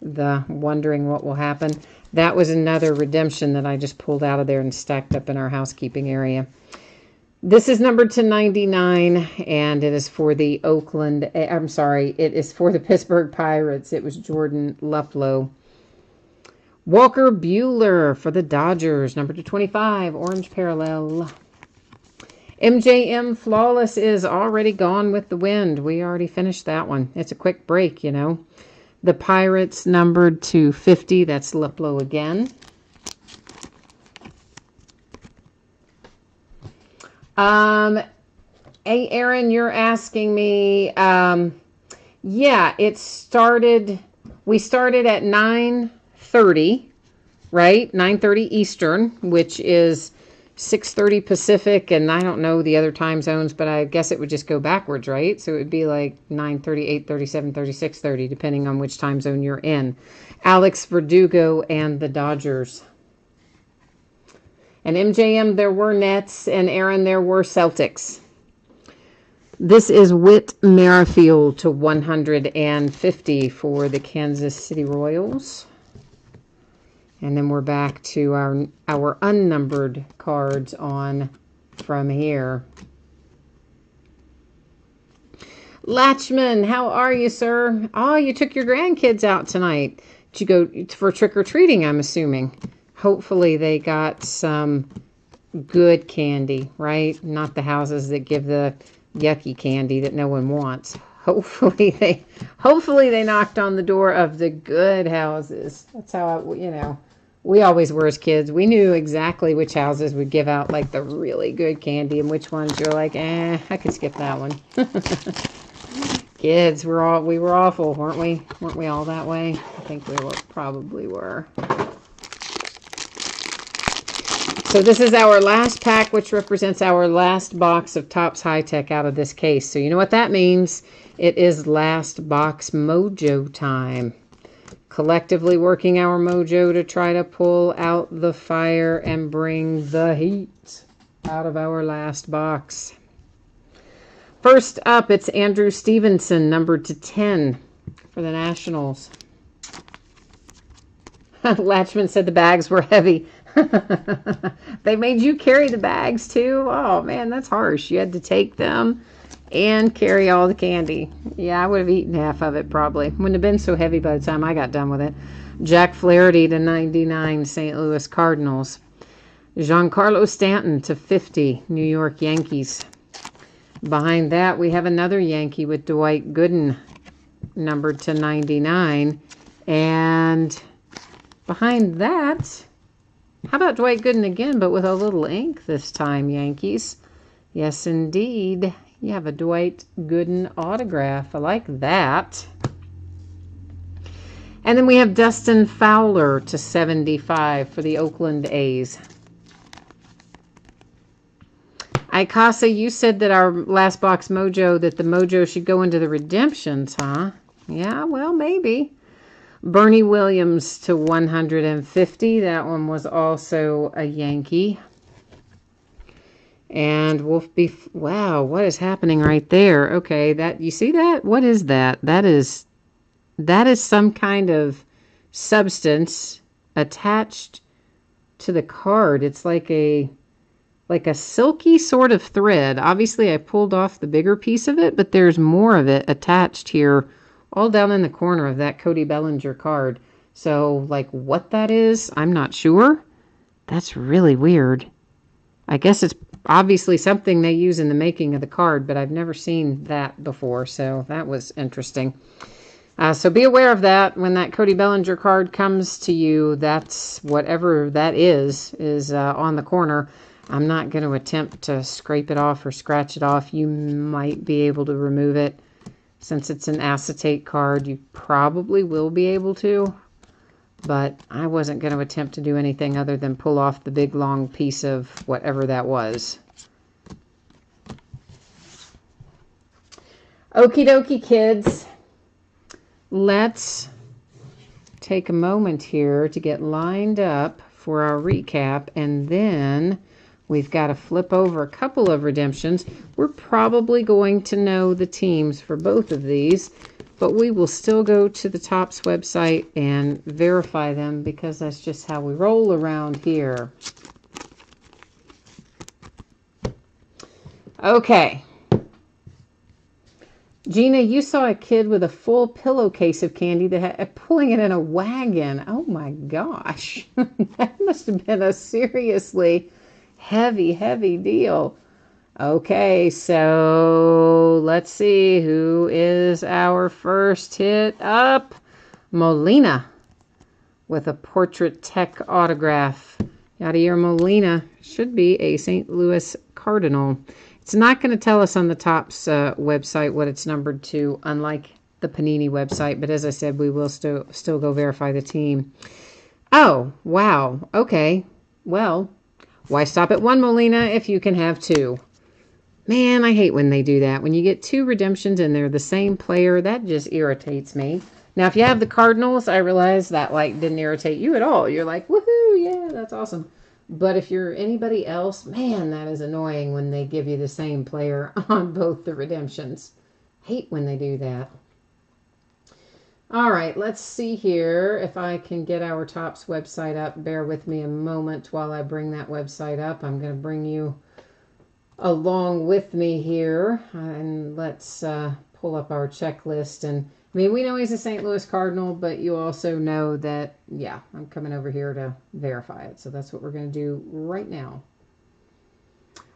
The wondering what will happen. That was another redemption that I just pulled out of there and stacked up in our housekeeping area. This is numbered to 99, and it is for the it is for the Pittsburgh Pirates. It was Jordan Luplow. Walker Buehler for the Dodgers, numbered to 25, orange parallel. MJM Flawless is already gone with the wind. We already finished that one. It's a quick break, The Pirates numbered to 50. That's Luplow again. Hey, Aaron, you're asking me. Yeah, we started at 9:30, right? 9:30 Eastern, which is 6:30 Pacific, and I don't know the other time zones, but I guess it would just go backwards, right? So it would be like 9:30, 8:30, 7:30, 6:30, depending on which time zone you're in. Alex Verdugo and the Dodgers. And MJM, there were Nets, and Aaron, there were Celtics. This is Whit Merrifield to 150 for the Kansas City Royals. And then we're back to our unnumbered cards on from here. Latchman, how are you, sir? Oh, you took your grandkids out tonight. Did you go for trick-or-treating, I'm assuming? Hopefully they got some good candy, right? Not the houses that give the yucky candy that no one wants. Hopefully they knocked on the door of the good houses. That's how we always were as kids. We knew exactly which houses would give out like the really good candy and which ones you're like, I could skip that one. Kids, we were awful, weren't we? Weren't we all that way? I think we probably were. So this is our last pack, which represents our last box of Topps High Tech out of this case. So you know what that means? It is last box mojo time. Collectively working our mojo to try to pull out the fire and bring the heat out of our last box. First up, it's Andrew Stevenson, numbered to 10 for the Nationals. Latchman said the bags were heavy. They made you carry the bags too? Oh man, that's harsh. You had to take them and carry all the candy. Yeah, I would have eaten half of it probably. Wouldn't have been so heavy by the time I got done with it. Jack Flaherty to 99, St. Louis Cardinals. Giancarlo Stanton to 50, New York Yankees. Behind that, we have another Yankee with Dwight Gooden, numbered to 99. And behind that, how about Dwight Gooden again, but with a little ink this time, Yankees? Yes, indeed. You have a Dwight Gooden autograph. I like that. And then we have Dustin Fowler to 75 for the Oakland A's. Ikasa, you said that our last box mojo, that the mojo should go into the redemptions, huh? Yeah, well, maybe. Bernie Williams to 150. That one was also a Yankee. And Wolf Beef. Wow, what is happening right there? Okay, that, you see that? What is that? That is some kind of substance attached to the card. It's like a silky sort of thread. Obviously, I pulled off the bigger piece of it, but there's more of it attached here, all down in the corner of that Cody Bellinger card. So, like, what that is, I'm not sure. That's really weird. I guess it's obviously something they use in the making of the card, but I've never seen that before, so that was interesting. So be aware of that. When that Cody Bellinger card comes to you, that's whatever that is on the corner. I'm not going to attempt to scrape it off or scratch it off. You might be able to remove it. Since it's an acetate card, you probably will be able to. But I wasn't going to attempt to do anything other than pull off the big long piece of whatever that was. Okie dokie, kids. Let's take a moment here to get lined up for our recap, and then we've got to flip over a couple of redemptions. We're probably going to know the teams for both of these, but we will still go to the Topps website and verify them because that's just how we roll around here. Okay. Gina, you saw a kid with a full pillowcase of candy that had pulling it in a wagon. Oh my gosh. That must have been a seriously heavy deal. Okay, so let's see who is our first hit up. Molina with a Portrait Tech autograph. Yadier Molina should be a St. Louis Cardinal. It's not going to tell us on the Topps website what it's numbered to, unlike the Panini website. But as I said, we will still go verify the team. Oh, wow. Okay. Well, why stop at one Molina if you can have two? Man, I hate when they do that. When you get two redemptions and they're the same player, that just irritates me. Now, if you have the Cardinals, I realize that like didn't irritate you at all. You're like, woohoo, yeah, that's awesome. But if you're anybody else, man, that is annoying when they give you the same player on both the redemptions. Hate when they do that. All right, let's see here if I can get our Topps website up. Bear with me a moment while I bring that website up. I'm going to bring you along with me here, and let's pull up our checklist. And I mean, we know he's a St. Louis Cardinal, but you also know that, yeah, I'm coming over here to verify it. So that's what we're going to do right now.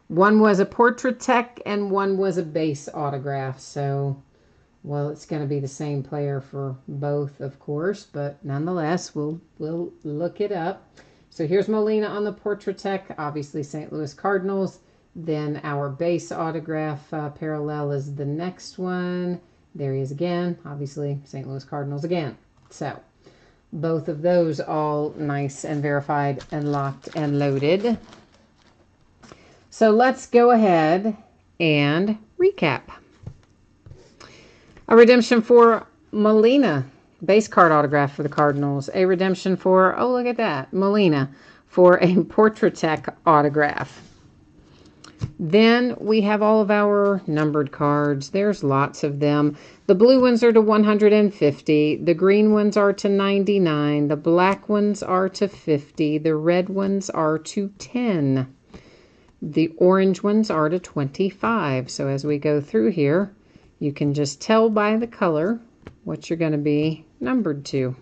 One was a Portrait Tech and one was a base autograph. So, well, it's going to be the same player for both, of course, but nonetheless, we'll look it up. So here's Molina on the Portrait Tech, obviously St. Louis Cardinals. Then our base autograph parallel is the next one. There he is again, obviously St. Louis Cardinals again. So both of those all nice and verified and locked and loaded. So let's go ahead and recap. A redemption for Molina, base card autograph for the Cardinals. A redemption for, oh, look at that, Molina, for a Portrait Tech autograph. Then we have all of our numbered cards. There's lots of them. The blue ones are to 150. The green ones are to 99. The black ones are to 50. The red ones are to 10. The orange ones are to 25. So as we go through here, you can just tell by the color what you're going to be numbered to.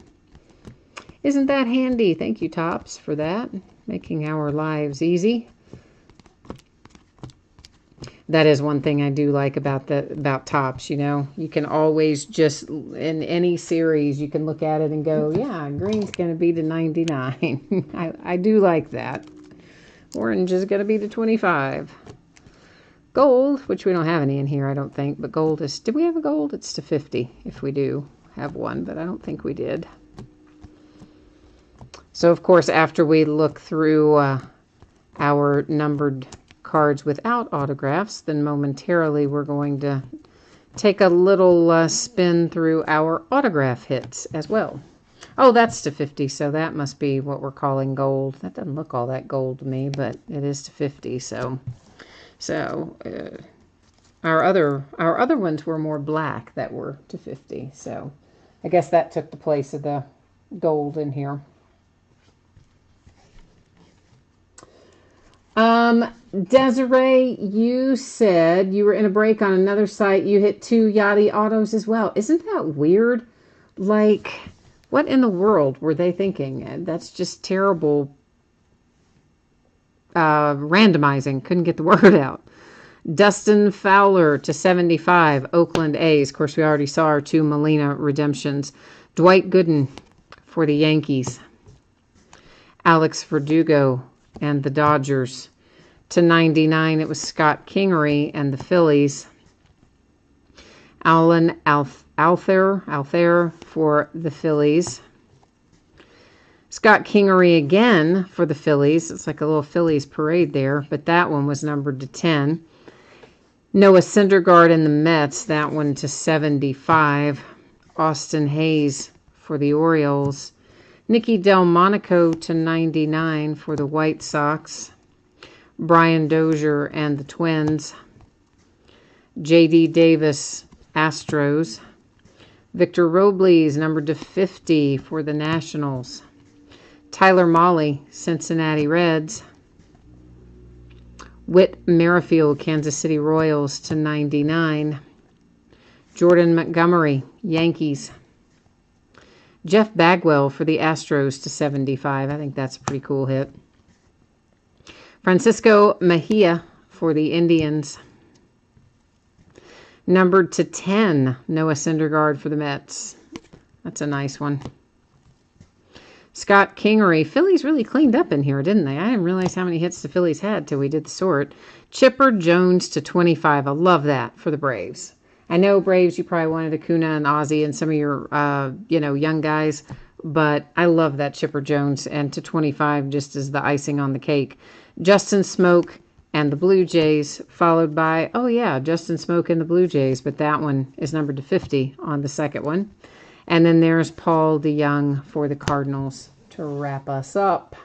Isn't that handy? Thank you, Tops, for that, making our lives easy. That is one thing I do like about Tops, you know. You can always just, in any series, you can look at it and go, yeah, green's going to be to 99. I do like that. Orange is going to be to 25. Gold, which we don't have any in here, I don't think, but gold is, did we have a gold? It's to 50 if we do have one, but I don't think we did. So, of course, after we look through our numbered cards without autographs, then momentarily we're going to take a little spin through our autograph hits as well. Oh, that's to 50, so that must be what we're calling gold. That doesn't look all that gold to me, but it is to 50, so our other ones were more black that were to 50, so I guess that took the place of the gold in here. Desiree, you said you were in a break on another site. You hit 2 Yachty autos as well. Isn't that weird? Like, what in the world were they thinking? That's just terrible randomizing. Couldn't get the word out. Dustin Fowler to 75, Oakland A's. Of course, we already saw our 2 Molina redemptions. Dwight Gooden for the Yankees. Alex Verdugo and the Dodgers. To 99, it was Scott Kingery and the Phillies. Alan Althair for the Phillies. Scott Kingery again for the Phillies. It's like a little Phillies parade there, but that one was numbered to 10. Noah Syndergaard and the Mets, that one to 75. Austin Hayes for the Orioles. Nicky Delmonico to 99 for the White Sox. Brian Dozier and the Twins. J.D. Davis, Astros. Victor Robles, numbered to 50 for the Nationals. Tyler Mahle, Cincinnati Reds. Whit Merrifield, Kansas City Royals to 99. Jordan Montgomery, Yankees. Jeff Bagwell for the Astros to 75. I think that's a pretty cool hit. Francisco Mejia for the Indians. Numbered to 10, Noah Syndergaard for the Mets. That's a nice one. Scott Kingery. Phillies really cleaned up in here, didn't they? I didn't realize how many hits the Phillies had till we did the sort. Chipper Jones to 25. I love that for the Braves. I know, Braves, you probably wanted Acuna and Ozzie and some of your, young guys, but I love that Chipper Jones, and to 25 just as the icing on the cake. Justin Smoke and the Blue Jays, followed by, Justin Smoke and the Blue Jays, but that one is numbered to 50 on the second one. And then there's Paul DeYoung for the Cardinals to wrap us up.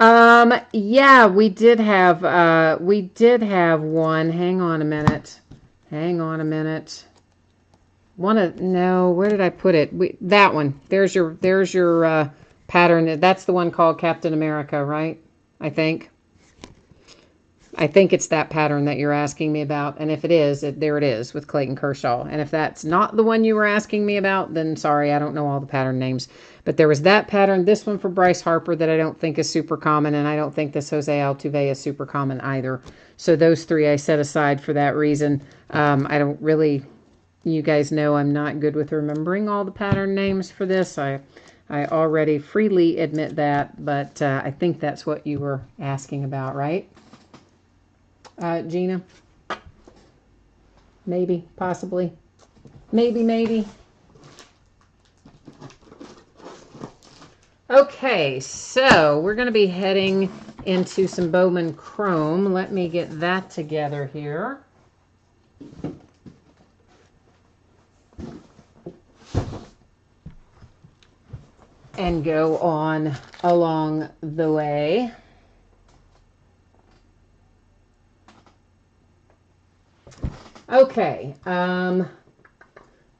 We did have one. Hang on a minute. Where did I put it? That one. There's your pattern. That's the one called Captain America, right? I think it's that pattern that you're asking me about. And if it is, there it is with Clayton Kershaw. And if that's not the one you were asking me about, then sorry, I don't know all the pattern names. But there was that pattern, this one for Bryce Harper that I don't think is super common, and I don't think this Jose Altuve is super common either. So those 3 I set aside for that reason. I don't really, you guys know I'm not good with remembering all the pattern names for this. I already freely admit that, but I think that's what you were asking about, right? Gina? Maybe, possibly. Maybe. Okay, so we're going to be heading into some Bowman Chrome. Let me get that together here. And go on along the way. Okay,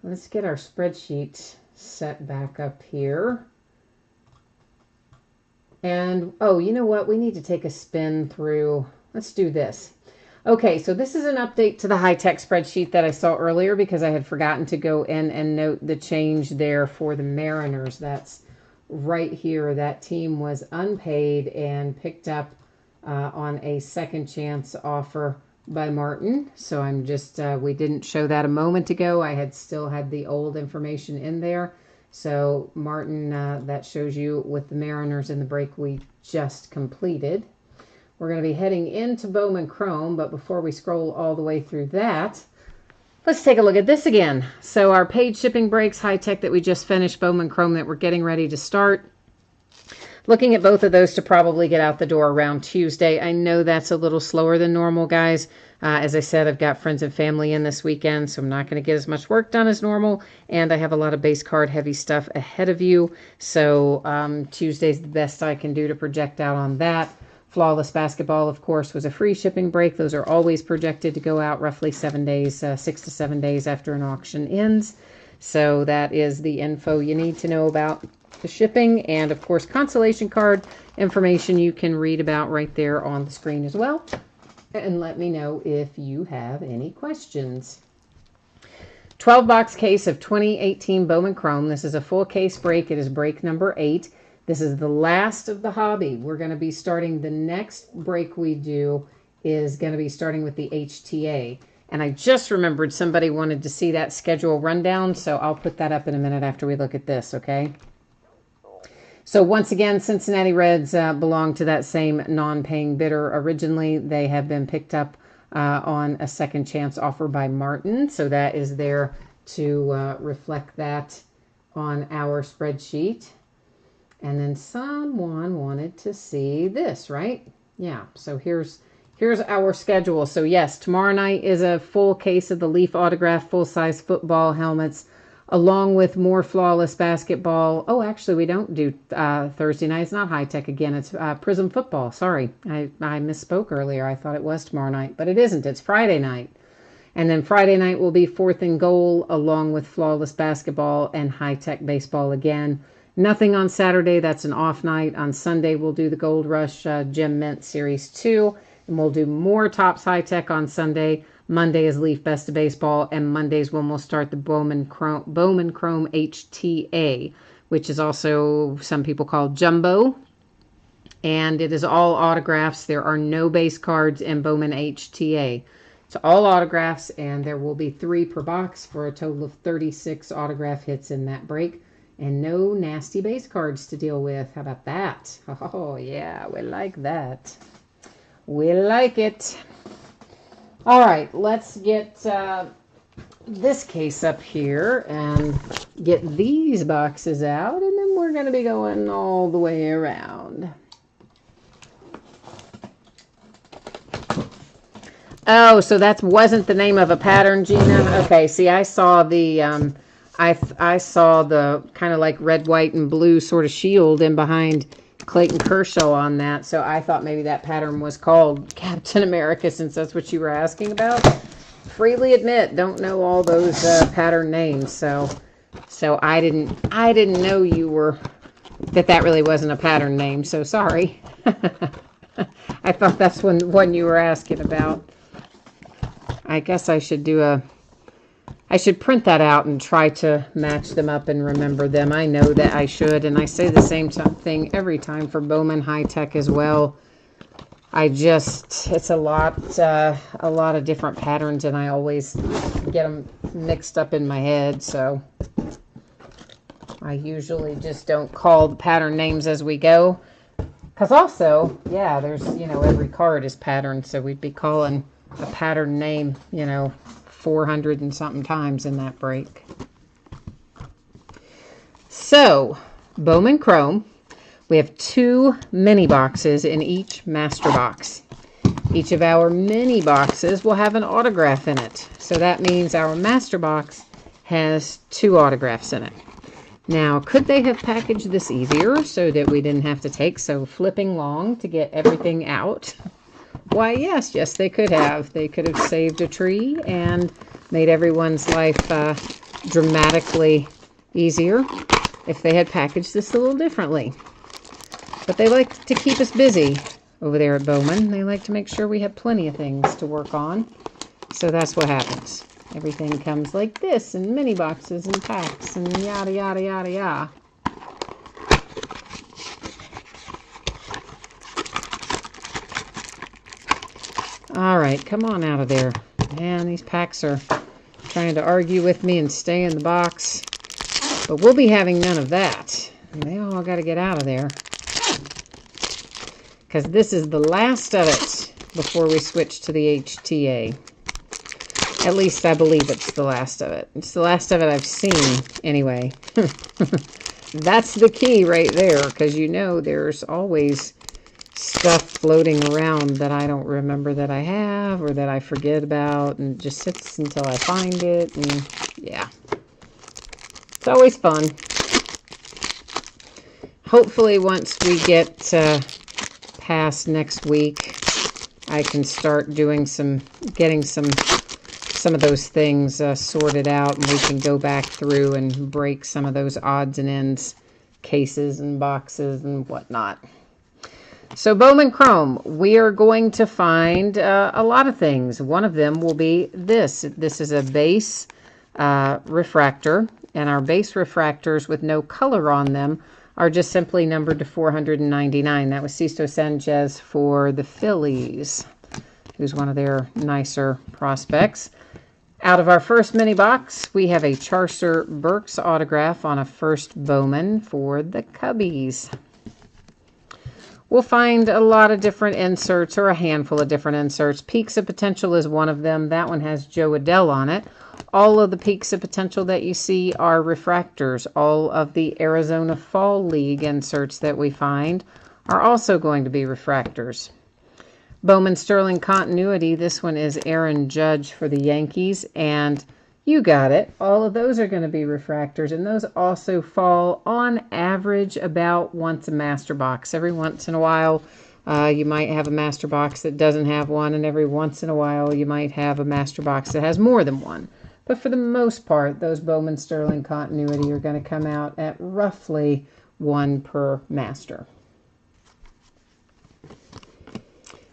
let's get our spreadsheet set back up here. And, oh, you know what? We need to take a spin through. Let's do this. Okay, so this is an update to the high-tech spreadsheet that I saw earlier because I had forgotten to go in and note the change there for the Mariners. That's right here. That team was unpaid and picked up on a second chance offer by Martin. So I'm just, we didn't show that a moment ago. I had still had the old information in there. So Martin, that shows you with the Mariners in the break we just completed. We're going to be heading into Bowman Chrome, but before we scroll all the way through that, let's take a look at this again. So our paid shipping breaks, high-tech that we just finished, Bowman Chrome that we're getting ready to start. Looking at both of those to probably get out the door around Tuesday. I know that's a little slower than normal, guys. As I said, I've got friends and family in this weekend, so I'm not going to get as much work done as normal. And I have a lot of base card heavy stuff ahead of you. So Tuesday's the best I can do to project out on that. Flawless Basketball, of course, was a free shipping break. Those are always projected to go out roughly 7 days, 6 to 7 days after an auction ends. So that is the info you need to know about the shipping. And, of course, consolation card information you can read about right there on the screen as well. And let me know if you have any questions. 12-box case of 2018 Bowman Chrome. This is a full case break. It is break number 8. This is the last of the hobby. We're going to be starting the next break we do is going to be starting with the HTA. And I just remembered somebody wanted to see that schedule rundown, so I'll put that up in a minute after we look at this, okay? So once again, Cincinnati Reds belong to that same non-paying bidder originally. They have been picked up on a second chance offer by Martin. So that is there to reflect that on our spreadsheet. And then someone wanted to see this, right? Yeah, so here's our schedule. So yes, tomorrow night is a full case of the Leaf Autograph full-size football helmets, along with more Flawless Basketball. Oh, actually, we don't do Thursday night. It's not high-tech again. It's Prism Football. Sorry, I misspoke earlier. I thought it was tomorrow night, but it isn't. It's Friday night. And then Friday night will be 4th and Goal, along with Flawless Basketball and high-tech baseball again. Nothing on Saturday. That's an off night. On Sunday, we'll do the Gold Rush Gem Mint Series 2. And we'll do more Topps High-Tech on Sunday. Monday is Leaf Best of Baseball. And Mondays when we'll start the Bowman Chrome HTA, which is also some people call Jumbo. And it is all autographs. There are no base cards in Bowman HTA. It's all autographs, and there will be 3 per box for a total of 36 autograph hits in that break. And no nasty base cards to deal with. How about that? Oh, yeah, we like that. We like it. All right, let's get this case up here and get these boxes out. And then we're going to be going all the way around. Oh, so that wasn't the name of a pattern, Gina? Okay, see, I saw the... I saw the kind of like red, white, and blue sort of shield in behind Clayton Kershaw on that. So I thought maybe that pattern was called Captain America, since that's what you were asking about. Freely admit, don't know all those pattern names. So I didn't know you were, that really wasn't a pattern name. So sorry. I thought that's one you were asking about. I guess I should I should print that out and try to match them up and remember them. I know that I should, and I say the same thing every time for Bowman High-Tech as well. It's a lot of different patterns, and I always get them mixed up in my head, so I usually just don't call the pattern names as we go. Because also, yeah, there's, every card is patterned, so we'd be calling a pattern name, 400 and something times in that break. So, Bowman Chrome, we have 2 mini boxes in each master box. Each of our mini boxes will have an autograph in it. So that means our master box has 2 autographs in it. Now, could they have packaged this easier so that we didn't have to take so flipping long to get everything out? Why, yes, they could have. They could have saved a tree and made everyone's life dramatically easier if they had packaged this a little differently. But they like to keep us busy over there at Bowman. They like to make sure we have plenty of things to work on. So that's what happens. Everything comes like this in mini boxes and packs and yada, yada, yada, yada. All right, come on out of there. Man, these packs are trying to argue with me and stay in the box. But we'll be having none of that. They all got to get out of there. Because this is the last of it before we switch to the HTA. At least I believe it's the last of it. It's the last of it I've seen, anyway. That's the key right there, because you know there's always stuff floating around that I don't remember that I have or that I forget about, and it just sits until I find it, and yeah. It's always fun. Hopefully once we get past next week, I can start doing getting some of those things sorted out, and we can go back through and break some of those odds and ends cases and boxes and whatnot. So Bowman Chrome, we are going to find a lot of things. One of them will be this. This is a base refractor, and our base refractors with no color on them are just simply numbered to 499. That was Sisto Sanchez for the Phillies, who's one of their nicer prospects. Out of our first mini box, we have a Charcer Burks autograph on a first Bowman for the Cubbies. We'll find a lot of different inserts, or a handful of different inserts. Peaks of Potential is one of them. That one has Joe Adell on it. All of the Peaks of Potential that you see are refractors. All of the Arizona Fall League inserts that we find are also going to be refractors. Bowman Sterling Continuity, this one is Aaron Judge for the Yankees, and you got it. All of those are going to be refractors, and those also fall on average about once a master box. Every once in a while, you might have a master box that doesn't have one, and every once in a while, you might have a master box that has more than one. But for the most part, those Bowman Sterling Continuity are going to come out at roughly one per master.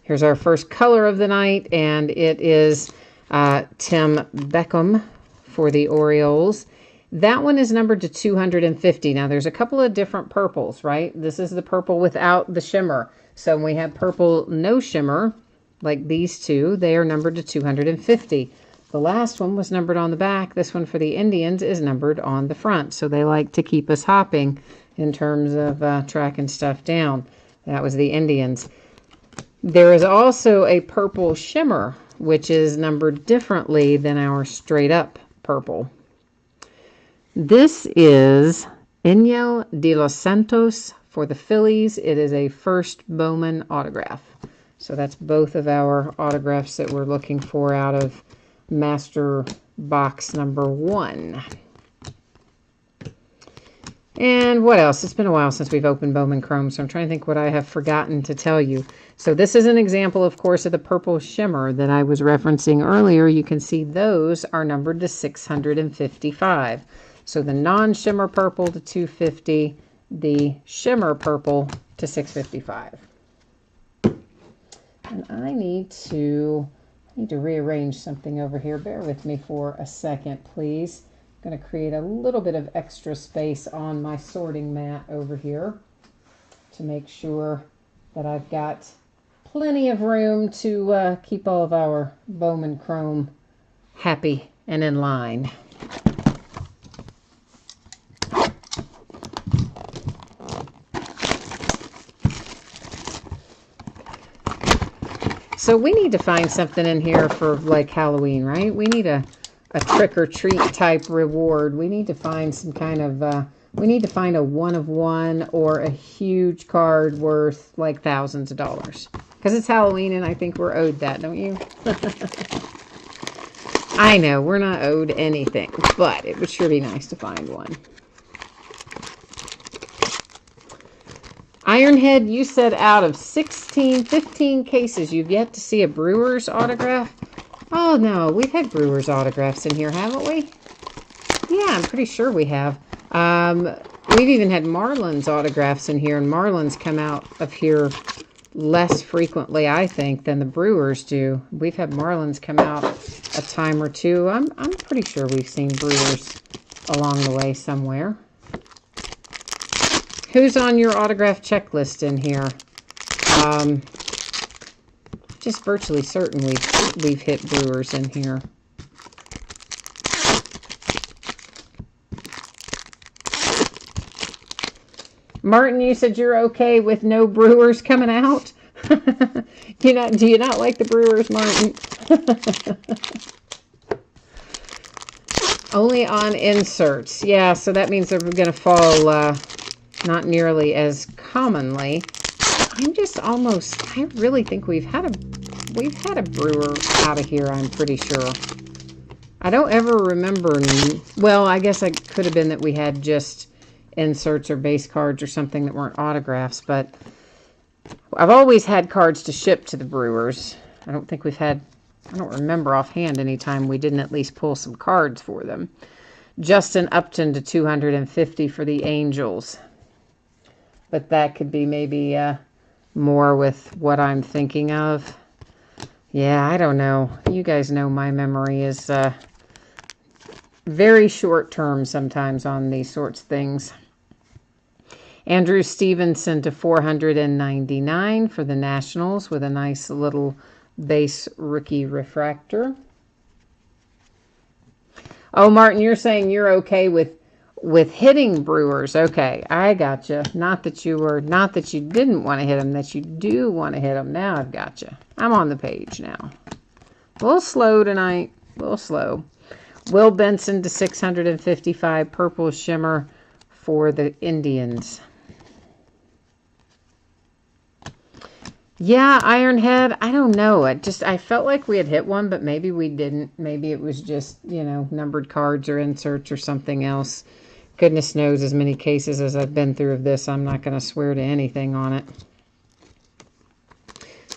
Here's our first color of the night, and it is Tim Beckham for the Orioles. That one is numbered to 250. Now, there's a couple of different purples, right? This is the purple without the shimmer. So when we have purple no shimmer, like these two, they are numbered to 250. The last one was numbered on the back. This one for the Indians is numbered on the front. So they like to keep us hopping in terms of tracking stuff down. That was the Indians. There is also a purple shimmer, which is numbered differently than our straight up purple. This is Eniel de los Santos for the Phillies. It is a first Bowman autograph. So that's both of our autographs that we're looking for out of master box number 1. And what else? It's been a while since we've opened Bowman Chrome, so I'm trying to think what I have forgotten to tell you. So this is an example, of course, of the purple shimmer that I was referencing earlier. You can see those are numbered to 655. So the non-shimmer purple to 250, the shimmer purple to 655. And I need to rearrange something over here. Bear with me for a second, please. I'm going to create a little bit of extra space on my sorting mat over here to make sure that I've got plenty of room to keep all of our Bowman Chrome happy and in line. So we need to find something in here for like Halloween, right? We need a trick-or-treat type reward. We need to find some kind of, we need to find a one of one or a huge card worth like thousands of dollars. Because it's Halloween and I think we're owed that, don't you? I know, we're not owed anything, but it would sure be nice to find one. Ironhead, you said out of 15 cases, you've yet to see a Brewers autograph. Oh, no, we've had Brewers autographs in here, haven't we? Yeah, I'm pretty sure we have. We've even had Marlins autographs in here, and Marlins come out of here less frequently, I think, than the Brewers do. We've had Marlins come out a time or two. I'm pretty sure we've seen Brewers along the way somewhere. Who's on your autograph checklist in here? Just virtually certain we've hit Brewers in here. Martin, you said you're okay with no Brewers coming out? Do you not like the Brewers, Martin? Only on inserts. Yeah, so that means they're going to fall not nearly as commonly. I really think we've had a Brewer out of here, I'm pretty sure. I don't ever remember, well, I guess it could have been that we had just inserts or base cards or something that weren't autographs, but I've always had cards to ship to the Brewers. I don't remember offhand any time we didn't at least pull some cards for them. Justin Upton to 250 for the Angels. But that could be maybe more with what I'm thinking of. Yeah, I don't know. You guys know my memory is very short term sometimes on these sorts of things. Andrew Stevenson to 499 for the Nationals with a nice little base rookie refractor. Oh, Martin, you're saying you're okay with hitting Brewers. Okay, I gotcha. Not that you didn't want to hit them, that you do want to hit them. Now I've gotcha. I'm on the page now. A little slow tonight. A little slow. Will Benson to 655 purple shimmer for the Indians. Yeah, Ironhead, I don't know. I felt like we had hit one, but maybe we didn't. Maybe it was just, numbered cards or inserts or something else. Goodness knows, as many cases as I've been through of this, I'm not going to swear to anything on it.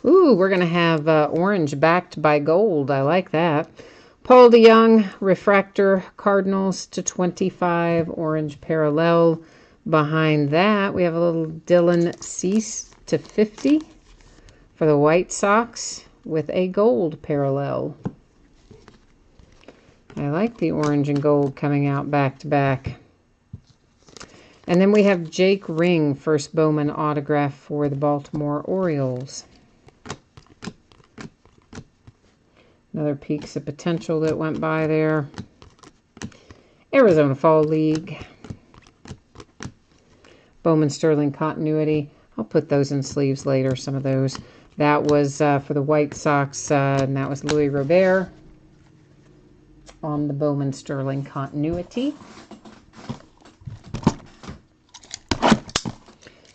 Ooh, we're going to have orange backed by gold. I like that. Paul DeYoung, refractor, Cardinals to 25, orange parallel. Behind that, we have a little Dylan Cease to 50 for the White Sox with a gold parallel. I like the orange and gold coming out back to back. And then we have Jake Ring, first Bowman autograph for the Baltimore Orioles. Another Peaks of Potential that went by there. Arizona Fall League. Bowman Sterling Continuity. I'll put those in sleeves later, some of those. That was for the White Sox, and that was Louis Robert on the Bowman Sterling Continuity.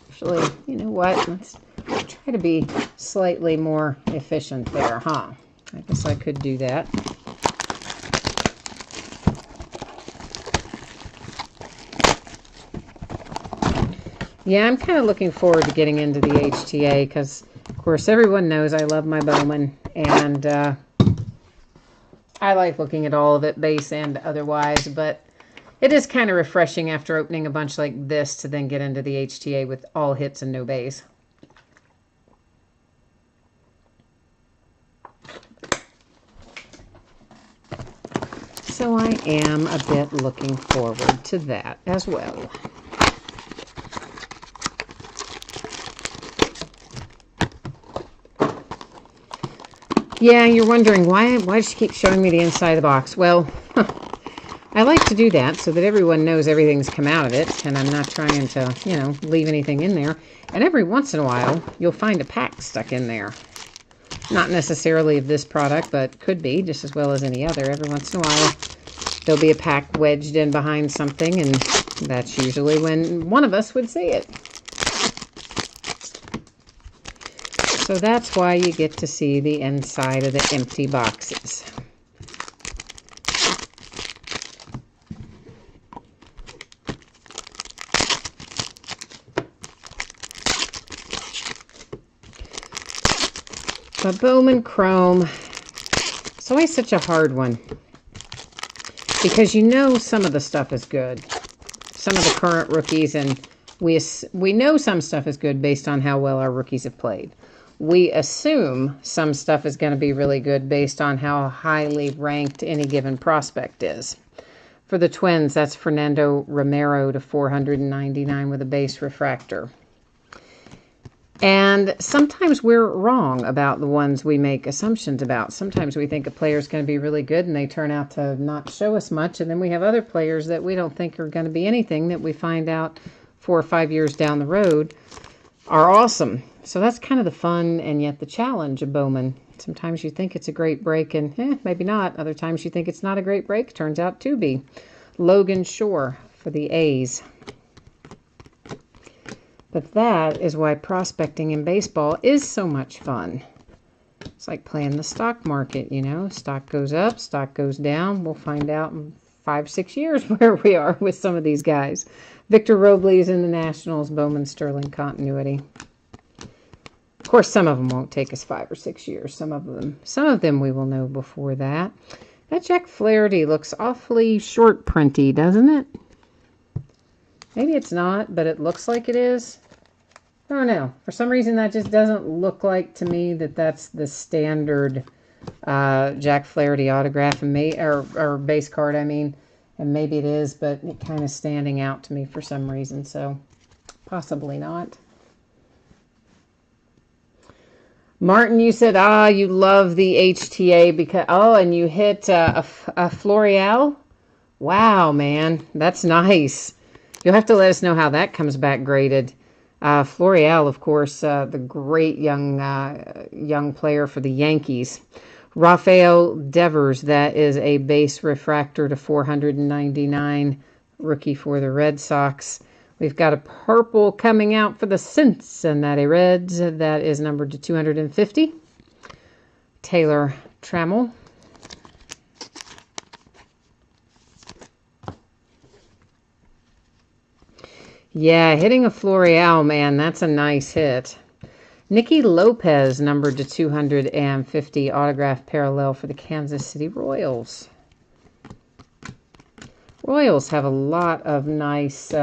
Actually, you know what? Let's try to be slightly more efficient there, huh? I guess I could do that. Yeah, I'm kind of looking forward to getting into the HTA because, of course, everyone knows I love my Bowman, and I like looking at all of it, base and otherwise, but it is kind of refreshing after opening a bunch like this to then get into the HTA with all hits and no base. So I am a bit looking forward to that as well. Yeah, you're wondering, why does she keep showing me the inside of the box? Well, I like to do that so that everyone knows everything's come out of it, and I'm not trying to, leave anything in there. And every once in a while, you'll find a pack stuck in there. Not necessarily of this product, but could be, just as well as any other. Every once in a while, there'll be a pack wedged in behind something, and that's usually when one of us would see it. So that's why you get to see the inside of the empty boxes. But Bowman Chrome, it's always such a hard one. Because you know some of the stuff is good. Some of the current rookies, and we know some stuff is good based on how well our rookies have played. We assume some stuff is going to be really good based on how highly ranked any given prospect is. For the Twins, that's Fernando Romero to 499 with a base refractor. And sometimes we're wrong about the ones we make assumptions about. Sometimes we think a player is going to be really good and they turn out to not show us much. And then we have other players that we don't think are going to be anything that we find out 4 or 5 years down the road are awesome. So that's kind of the fun and yet the challenge of Bowman. Sometimes you think it's a great break and maybe not. Other times you think it's not a great break. Turns out to be. Logan Shore for the A's. But that is why prospecting in baseball is so much fun. It's like playing the stock market, you know. Stock goes up, stock goes down. We'll find out in 5, 6 years where we are with some of these guys. Victor Robles in the Nationals, Bowman Sterling continuity. Of course, some of them won't take us 5 or 6 years. Some of them we will know before that. That Jack Flaherty looks awfully short printy, doesn't it? Maybe it's not, but it looks like it is. I don't know. For some reason, that just doesn't look like to me that that's the standard Jack Flaherty autograph and or base card, I mean. And maybe it is, but it kind of standing out to me for some reason, so possibly not. Martin, you said, you love the HTA because, and you hit a Florial? Wow, man, that's nice. You'll have to let us know how that comes back graded. Florial, of course, the great young player for the Yankees. Rafael Devers, that is a base refractor to 499, rookie for the Red Sox. We've got a purple coming out for the Cincinnati Reds. That is numbered to 250. Taylor Trammell. Yeah, hitting a Florial, man, that's a nice hit. Nicky Lopez, numbered to 250, autograph parallel for the Kansas City Royals. Royals have a lot of nice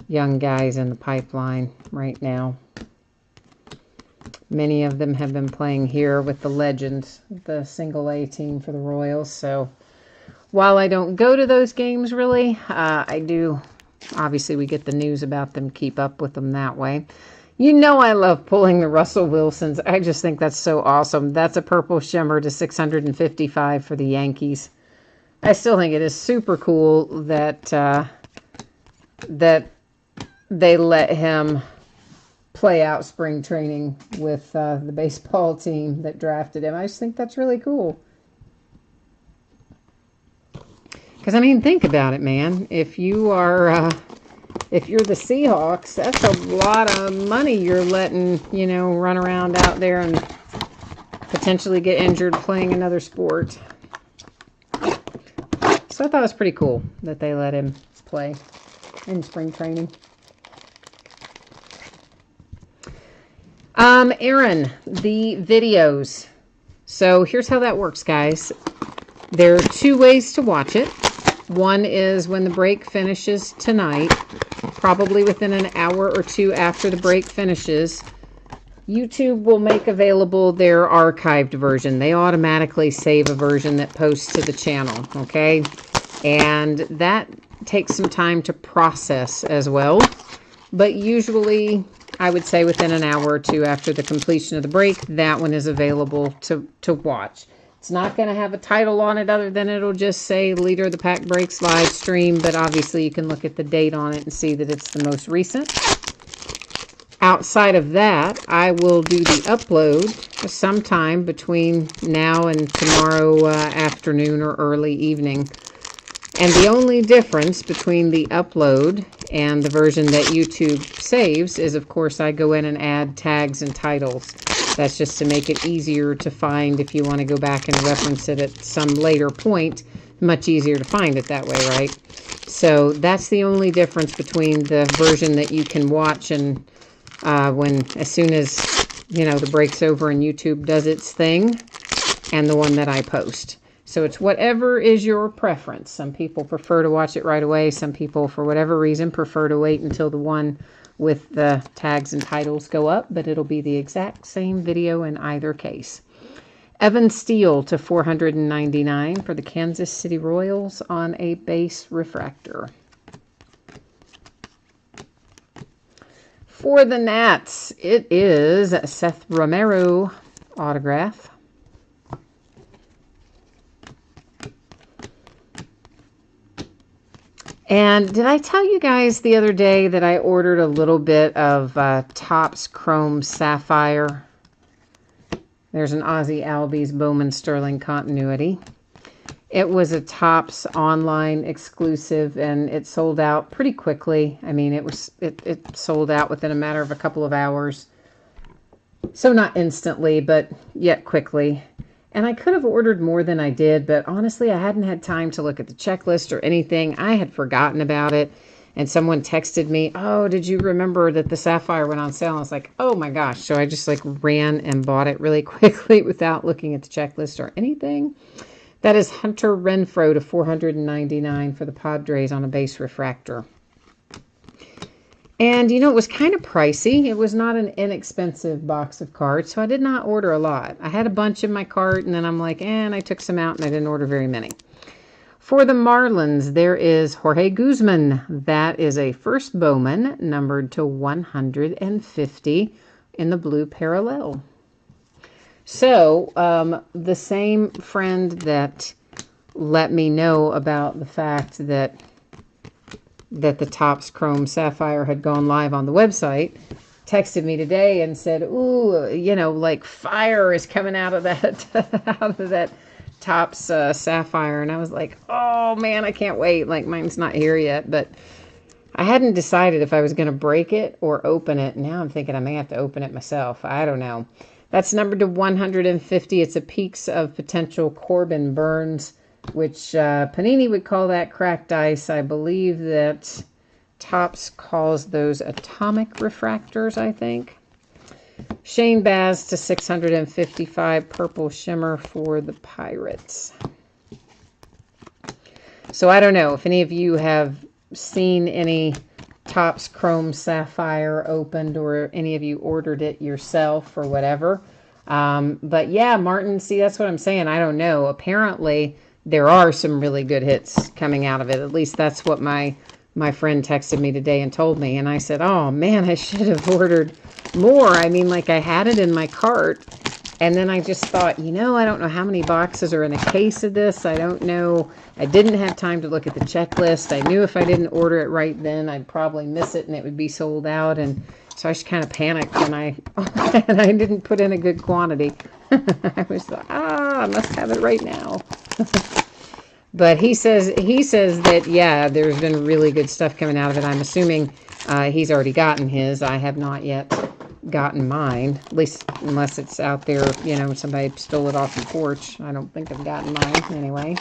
young guys in the pipeline right now. Many of them have been playing here with the Legends, the single A team for the Royals. So while I don't go to those games really, I do. Obviously, we get the news about them, keep up with them that way. You know I love pulling the Russell Wilsons. I just think that's so awesome. That's a purple shimmer to 655 for the Yankees. I still think it is super cool that that they let him play out spring training with the baseball team that drafted him. I just think that's really cool. Because, I mean, think about it, man. If you are, if you're the Seahawks, that's a lot of money you're letting, you know, run around out there and potentially get injured playing another sport. So I thought it was pretty cool that they let him play in spring training. Aaron, the videos. So here's how that works, guys. There are 2 ways to watch it. One is when the break finishes tonight, probably within an hour or 2 after the break finishes, YouTube will make available their archived version. They automatically save a version that posts to the channel, okay? And that takes some time to process as well. But usually, I would say within an hour or 2 after the completion of the break, that one is available to watch. It's not going to have a title on it other than it'll just say Leader of the Pack Breaks live stream, but obviously you can look at the date on it and see that it's the most recent. Outside of that, I will do the upload sometime between now and tomorrow afternoon or early evening. And the only difference between the upload and the version that YouTube saves is, of course, I go in and add tags and titles. That's just to make it easier to find if you want to go back and reference it at some later point. Much easier to find it that way, right? So that's the only difference between the version that you can watch and as soon as you know, the breaks over and YouTube does its thing, and the one that I post. So it's whatever is your preference. Some people prefer to watch it right away. Some people, for whatever reason, prefer to wait until the one with the tags and titles go up, but it'll be the exact same video in either case. Evan Steele to $499 for the Kansas City Royals on a base refractor. For the Nats, it is Seth Romero autograph. And did I tell you guys the other day that I ordered a little bit of Topps Chrome Sapphire? There's an Ozzie Albies Bowman Sterling continuity. It was a Topps online exclusive, and it sold out pretty quickly. I mean, it sold out within a matter of a couple of hours. So not instantly, but yet quickly. And I could have ordered more than I did, but honestly, I hadn't had time to look at the checklist or anything. I had forgotten about it. And someone texted me, oh, did you remember that the Sapphire went on sale? And I was like, oh my gosh. So I just like ran and bought it really quickly without looking at the checklist or anything. That is Hunter Renfroe to $499 for the Padres on a base refractor. And, you know, it was kind of pricey. It was not an inexpensive box of cards, so I did not order a lot. I had a bunch in my cart, and then I'm like, and I took some out, and I didn't order very many. For the Marlins, there is Jorge Guzman. That is a first Bowman, numbered to 150 in the blue parallel. So, the same friend that let me know about the fact that the Topps Chrome Sapphire had gone live on the website texted me today and said, ooh, you know, like fire is coming out of that out of that Topps Sapphire. And I was like, oh man, I can't wait. Like, mine's not here yet, but I hadn't decided if I was going to break it or open it. Now I'm thinking I may have to open it myself. I don't know. That's numbered to 150. It's a Peaks of Potential Corbin Burns, which Panini would call that cracked ice. I believe that Topps calls those atomic refractors, I think. Shane Baz to 655, purple shimmer for the Pirates. So I don't know if any of you have seen any Topps Chrome Sapphire opened, or any of you ordered it yourself or whatever. But yeah, Martin, see, that's what I'm saying. I don't know. Apparently there are some really good hits coming out of it. At least that's what my friend texted me today and told me. And I said, oh man, I should have ordered more. I mean, like, I had it in my cart. And then I just thought, you know, I don't know how many boxes are in a case of this. I don't know. I didn't have time to look at the checklist. I knew if I didn't order it right then, I'd probably miss it and it would be sold out. And so I just kind of panicked and I didn't put in a good quantity. I was like, I must have it right now. But he says that, yeah, there's been really good stuff coming out of it. I'm assuming he's already gotten his. I have not yet gotten mine, at least unless it's out there, you know, somebody stole it off the porch. I don't think I've gotten mine anyway.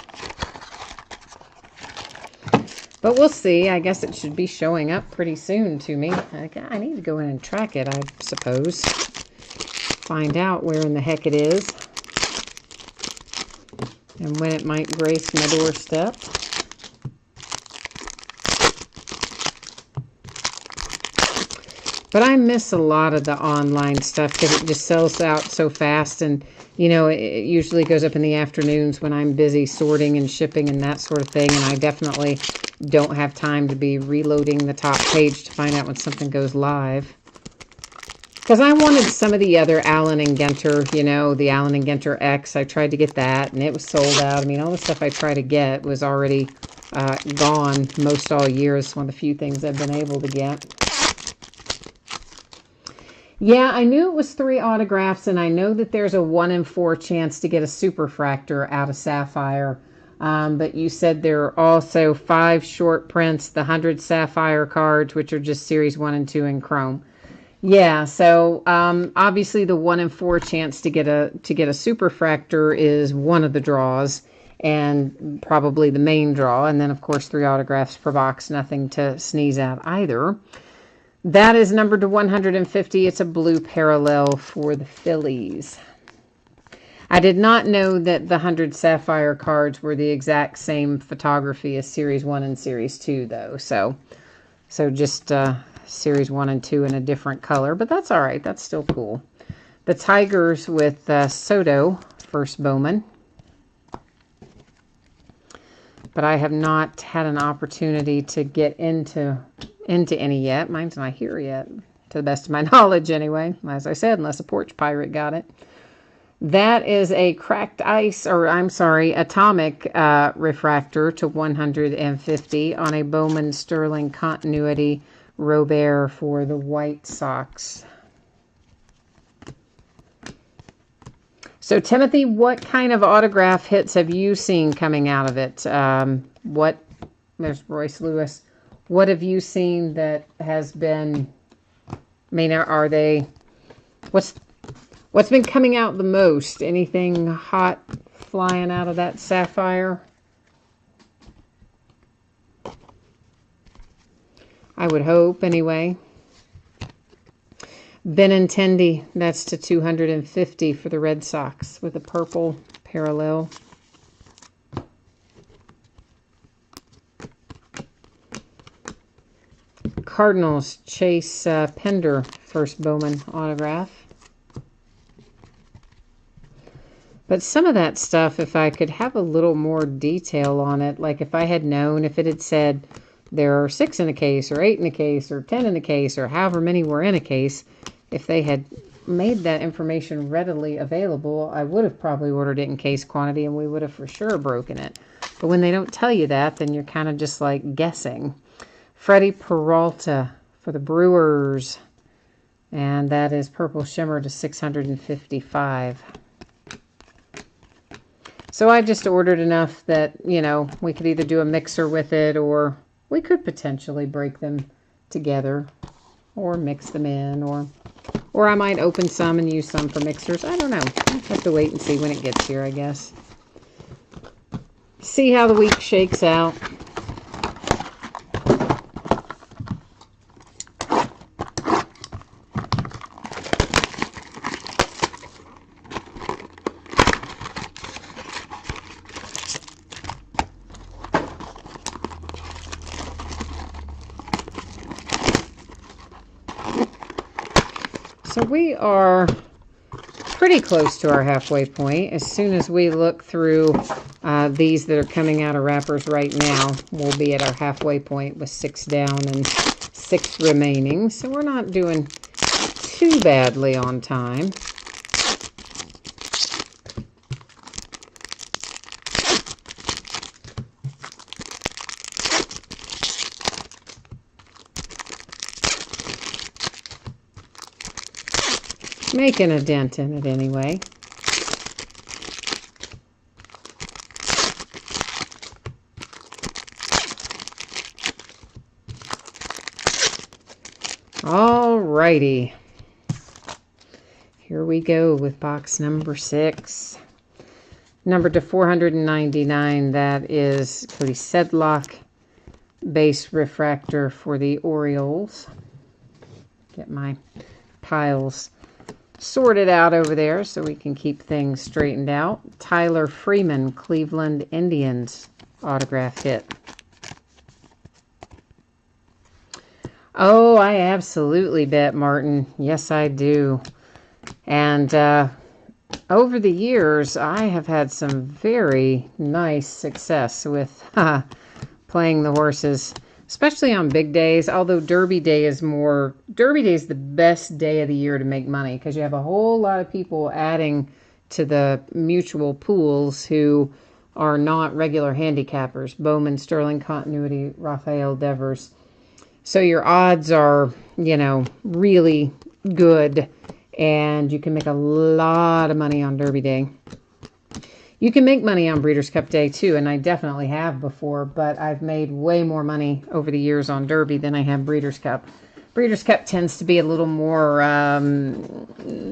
But we'll see. I guess it should be showing up pretty soon to me. I need to go in and track it, I suppose. Find out where in the heck it is. And when it might grace my doorstep. But I miss a lot of the online stuff because it just sells out so fast. And, you know, it usually goes up in the afternoons when I'm busy sorting and shipping and that sort of thing. And I definitely don't have time to be reloading the top page to find out when something goes live. Because I wanted some of the other Allen and Genter, you know, the Allen and Genter X. I tried to get that, and it was sold out. I mean, all the stuff I tried to get was already gone most all year. It's one of the few things I've been able to get. Yeah, I knew it was 3 autographs, and I know that there's a 1 in 4 chance to get a superfractor out of Sapphire. But you said there are also 5 short prints, the 100 Sapphire cards, which are just Series 1 and 2 in Chrome. Yeah, so obviously the 1 in 4 chance to get a superfractor is one of the draws, and probably the main draw. And then, of course, 3 autographs per box, nothing to sneeze at either. That is numbered to 150. It's a blue parallel for the Phillies. I did not know that the 100 Sapphire cards were the exact same photography as Series 1 and Series 2, though. So just Series 1 and 2 in a different color, but that's all right. That's still cool. The Tigers with Soto, first Bowman. But I have not had an opportunity to get into any yet. Mine's not here yet, to the best of my knowledge anyway. As I said, unless a porch pirate got it. That is a cracked ice, or I'm sorry, atomic refractor to 150 on a Bowman Sterling Continuity Robert for the White Sox. So, Timothy, what kind of autograph hits have you seen coming out of it? There's Royce Lewis. What have you seen that has been, I mean, are they, what's been coming out the most? Anything hot flying out of that Sapphire? I would hope, anyway. Benintendi, that's to 250 for the Red Sox with a purple parallel. Cardinals, Chase Pender, first Bowman autograph. But some of that stuff, if I could have a little more detail on it, like if I had known, if it had said there are 6 in a case, or 8 in a case, or 10 in a case, or however many were in a case, if they had made that information readily available, I would have probably ordered it in case quantity, and we would have for sure broken it. But when they don't tell you that, then you're kind of just like guessing. Freddie Peralta for the Brewers, and that is purple shimmer to 655. So I just ordered enough that, you know, we could either do a mixer with it, or we could potentially break them together or mix them in, or I might open some and use some for mixers. I don't know. I'll have to wait and see when it gets here, I guess. See how the week shakes out. So we are pretty close to our halfway point. As soon as we look through these that are coming out of wrappers right now, we'll be at our halfway point with 6 down and 6 remaining. So we're not doing too badly on time. Making a dent in it anyway. Alrighty. Here we go with box number 6. Numbered to 499. That is Cody Sedlock base refractor for the Orioles. Get my piles sorted out over there so we can keep things straightened out. Tyler Freeman, Cleveland Indians autograph hit. Oh, I absolutely bet, Martin. Yes, I do. And over the years, I have had some very nice success with playing the horses, especially on big days, although Derby Day is the best day of the year to make money because you have a whole lot of people adding to the mutual pools who are not regular handicappers. Bowman, Sterling Continuity, Rafael Devers. So your odds are, you know, really good, and you can make a lot of money on Derby Day. You can make money on Breeders' Cup Day, too, and I definitely have before, but I've made way more money over the years on Derby than I have Breeders' Cup. Breeders' Cup tends to be a little more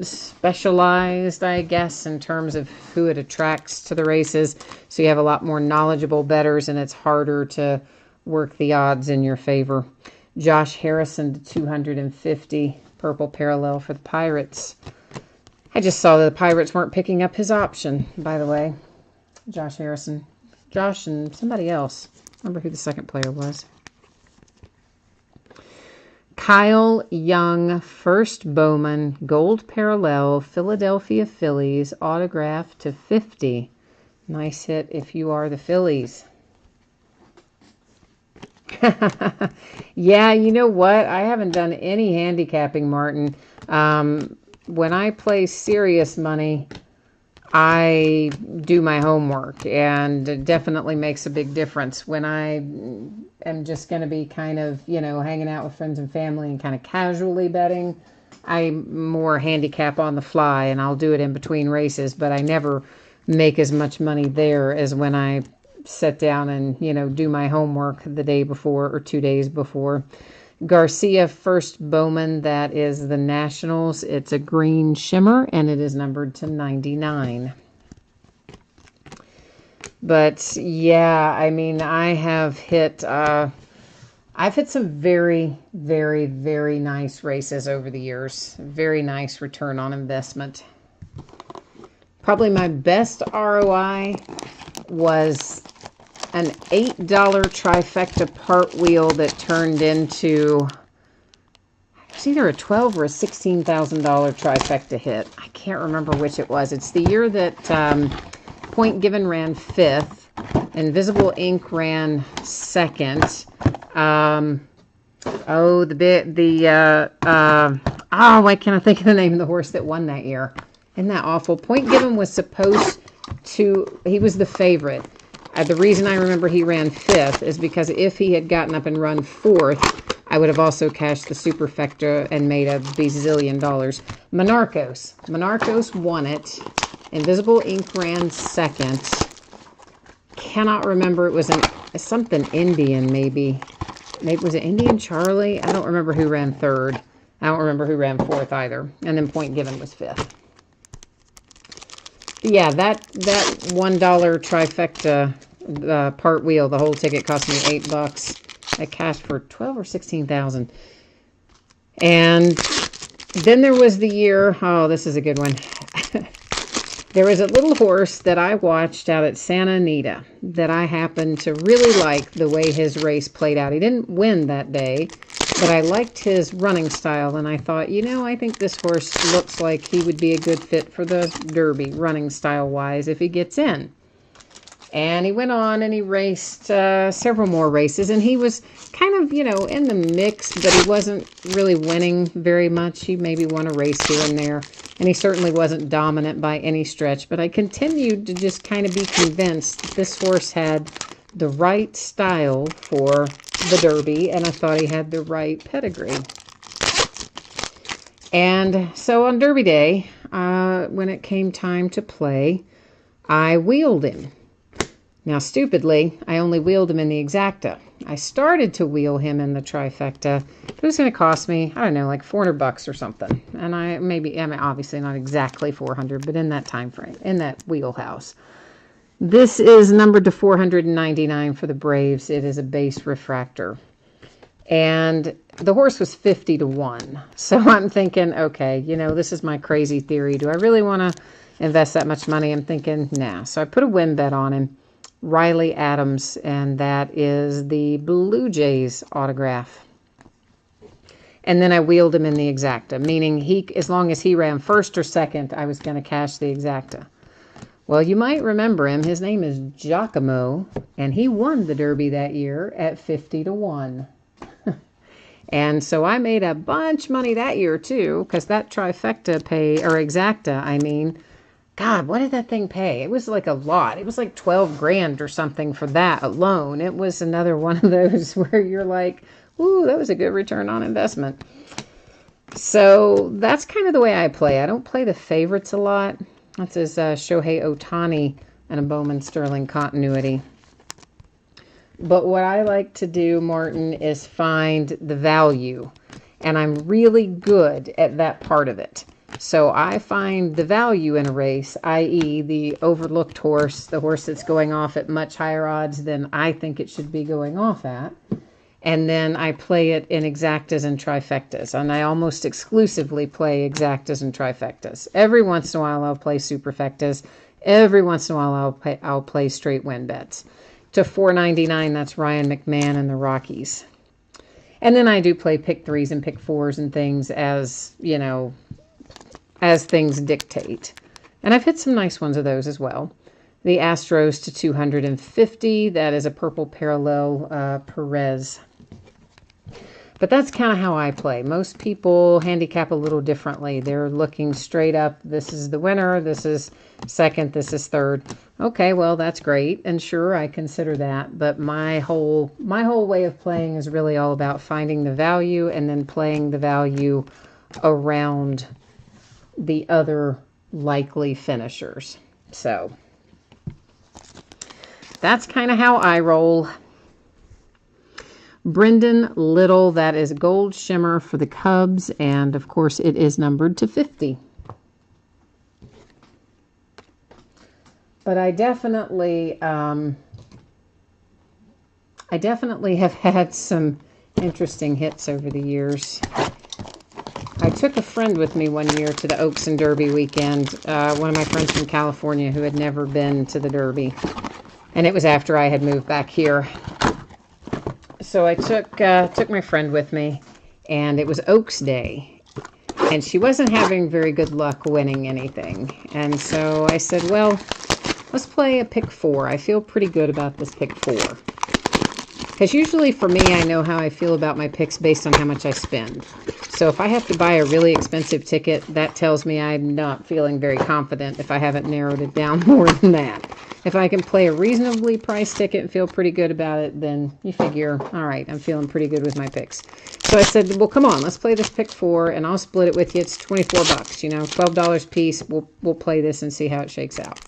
specialized, I guess, in terms of who it attracts to the races, so you have a lot more knowledgeable bettors, and it's harder to work the odds in your favor. Josh Harrison to 250, purple parallel for the Pirates. I just saw that the Pirates weren't picking up his option, by the way. Josh Harrison. Josh and somebody else. Remember who the second player was. Kyle Young, first Bowman, gold parallel, Philadelphia Phillies, autograph to 50. Nice hit if you are the Phillies. Yeah, you know what? I haven't done any handicapping, Martin. When I play serious money, I do my homework, and it definitely makes a big difference. When I am just going to be kind of, hanging out with friends and family and kind of casually betting, I'm more handicap on the fly, and I'll do it in between races, but I never make as much money there as when I sit down and, do my homework the day before or 2 days before. Garcia, first Bowman, that is the Nationals. It's a green shimmer, and it is numbered to 99. But, yeah, I mean, I have hit, I've hit some very, very, very nice races over the years. Very nice return on investment. Probably my best ROI was an $8 trifecta part wheel that turned into, it's either a $12,000 or a $16,000 trifecta hit. I can't remember which it was. It's the year that Point Given ran 5th, Invisible Ink ran 2nd. Why can't I think of the name of the horse that won that year? Isn't that awful? Point Given was supposed to, he was the favorite. The reason I remember he ran 5th is because if he had gotten up and run 4th, I would have also cashed the superfecta and made a bazillion dollars. Monarchos won it. Invisible Ink ran 2nd. Cannot remember. It was something Indian, maybe. Maybe was it Indian Charlie? I don't remember who ran 3rd. I don't remember who ran 4th either. And then Point Given was 5th. Yeah, that $1 trifecta part wheel, the whole ticket cost me $8. I cashed for 12 or 16,000. And then there was the year, oh, this is a good one. There was a little horse that I watched out at Santa Anita that I happened to really like the way his race played out. He didn't win that day, but I liked his running style, and I thought, I think this horse looks like he would be a good fit for the Derby, running style-wise, if he gets in. And he went on and he raced several more races, and he was kind of, in the mix, but he wasn't really winning very much. He maybe won a race here and there, and he certainly wasn't dominant by any stretch. But I continued to just kind of be convinced that this horse had the right style for the Derby, and I thought he had the right pedigree. And so on Derby Day, when it came time to play, I wheeled him. Now, stupidly, I only wheeled him in the exacta. I started to wheel him in the trifecta. It was going to cost me, I don't know, like $400 or something. And obviously not exactly 400, but in that time frame, in that wheelhouse. This is numbered to 499 for the Braves. It is a base refractor. And the horse was 50 to 1. So I'm thinking, okay, this is my crazy theory. Do I really want to invest that much money? I'm thinking, nah. So I put a win bet on him. Riley Adams, and that is the Blue Jays autograph. And then I wheeled him in the exacta, meaning as long as he ran 1st or 2nd, I was going to cash the exacta. Well, you might remember him. His name is Giacomo, and he won the Derby that year at 50 to 1. And so I made a bunch of money that year, too, because that trifecta exacta, God, what did that thing pay? It was like a lot. It was like 12 grand or something for that alone. It was another one of those where you're like, ooh, that was a good return on investment. So that's kind of the way I play. I don't play the favorites a lot. That's his Shohei Ohtani and a Bowman Sterling continuity. But what I like to do, Martin, is find the value. And I'm really good at that part of it. So I find the value in a race, i.e. the overlooked horse, the horse that's going off at much higher odds than I think it should be going off at. And then I play it in exactas and trifectas. And I almost exclusively play exactas and trifectas. Every once in a while, I'll play superfectas. Every once in a while, I'll play straight win bets. To $4.99, that's Ryan McMahon and the Rockies. And then I do play pick threes and pick fours and things as, you know, as things dictate. And I've hit some nice ones of those as well. The Astros to 250. That is a purple parallel Perez. But that's kind of how I play. Most people handicap a little differently. They're looking straight up. This is the winner. This is second. This is third. Okay, well, that's great. And sure, I consider that. But my whole way of playing is really all about finding the value and then playing the value around the other likely finishers. So that's kind of how I roll. Brendan Little, that is Gold Shimmer for the Cubs, and of course it is numbered to 50. But I definitely have had some interesting hits over the years. I took a friend with me one year to the Oaks and Derby weekend, one of my friends from California who had never been to the Derby, and it was after I had moved back here. So I took my friend with me, and it was Oaks Day, and she wasn't having very good luck winning anything. And so I said, well, let's play a pick four. I feel pretty good about this pick four. Because usually for me, I know how I feel about my picks based on how much I spend. So if I have to buy a really expensive ticket, that tells me I'm not feeling very confident if I haven't narrowed it down more than that. If I can play a reasonably priced ticket and feel pretty good about it, then you figure, all right, I'm feeling pretty good with my picks. So I said, well, come on, let's play this pick four, and I'll split it with you. It's $24, you know, $12 a piece. We'll play this and see how it shakes out.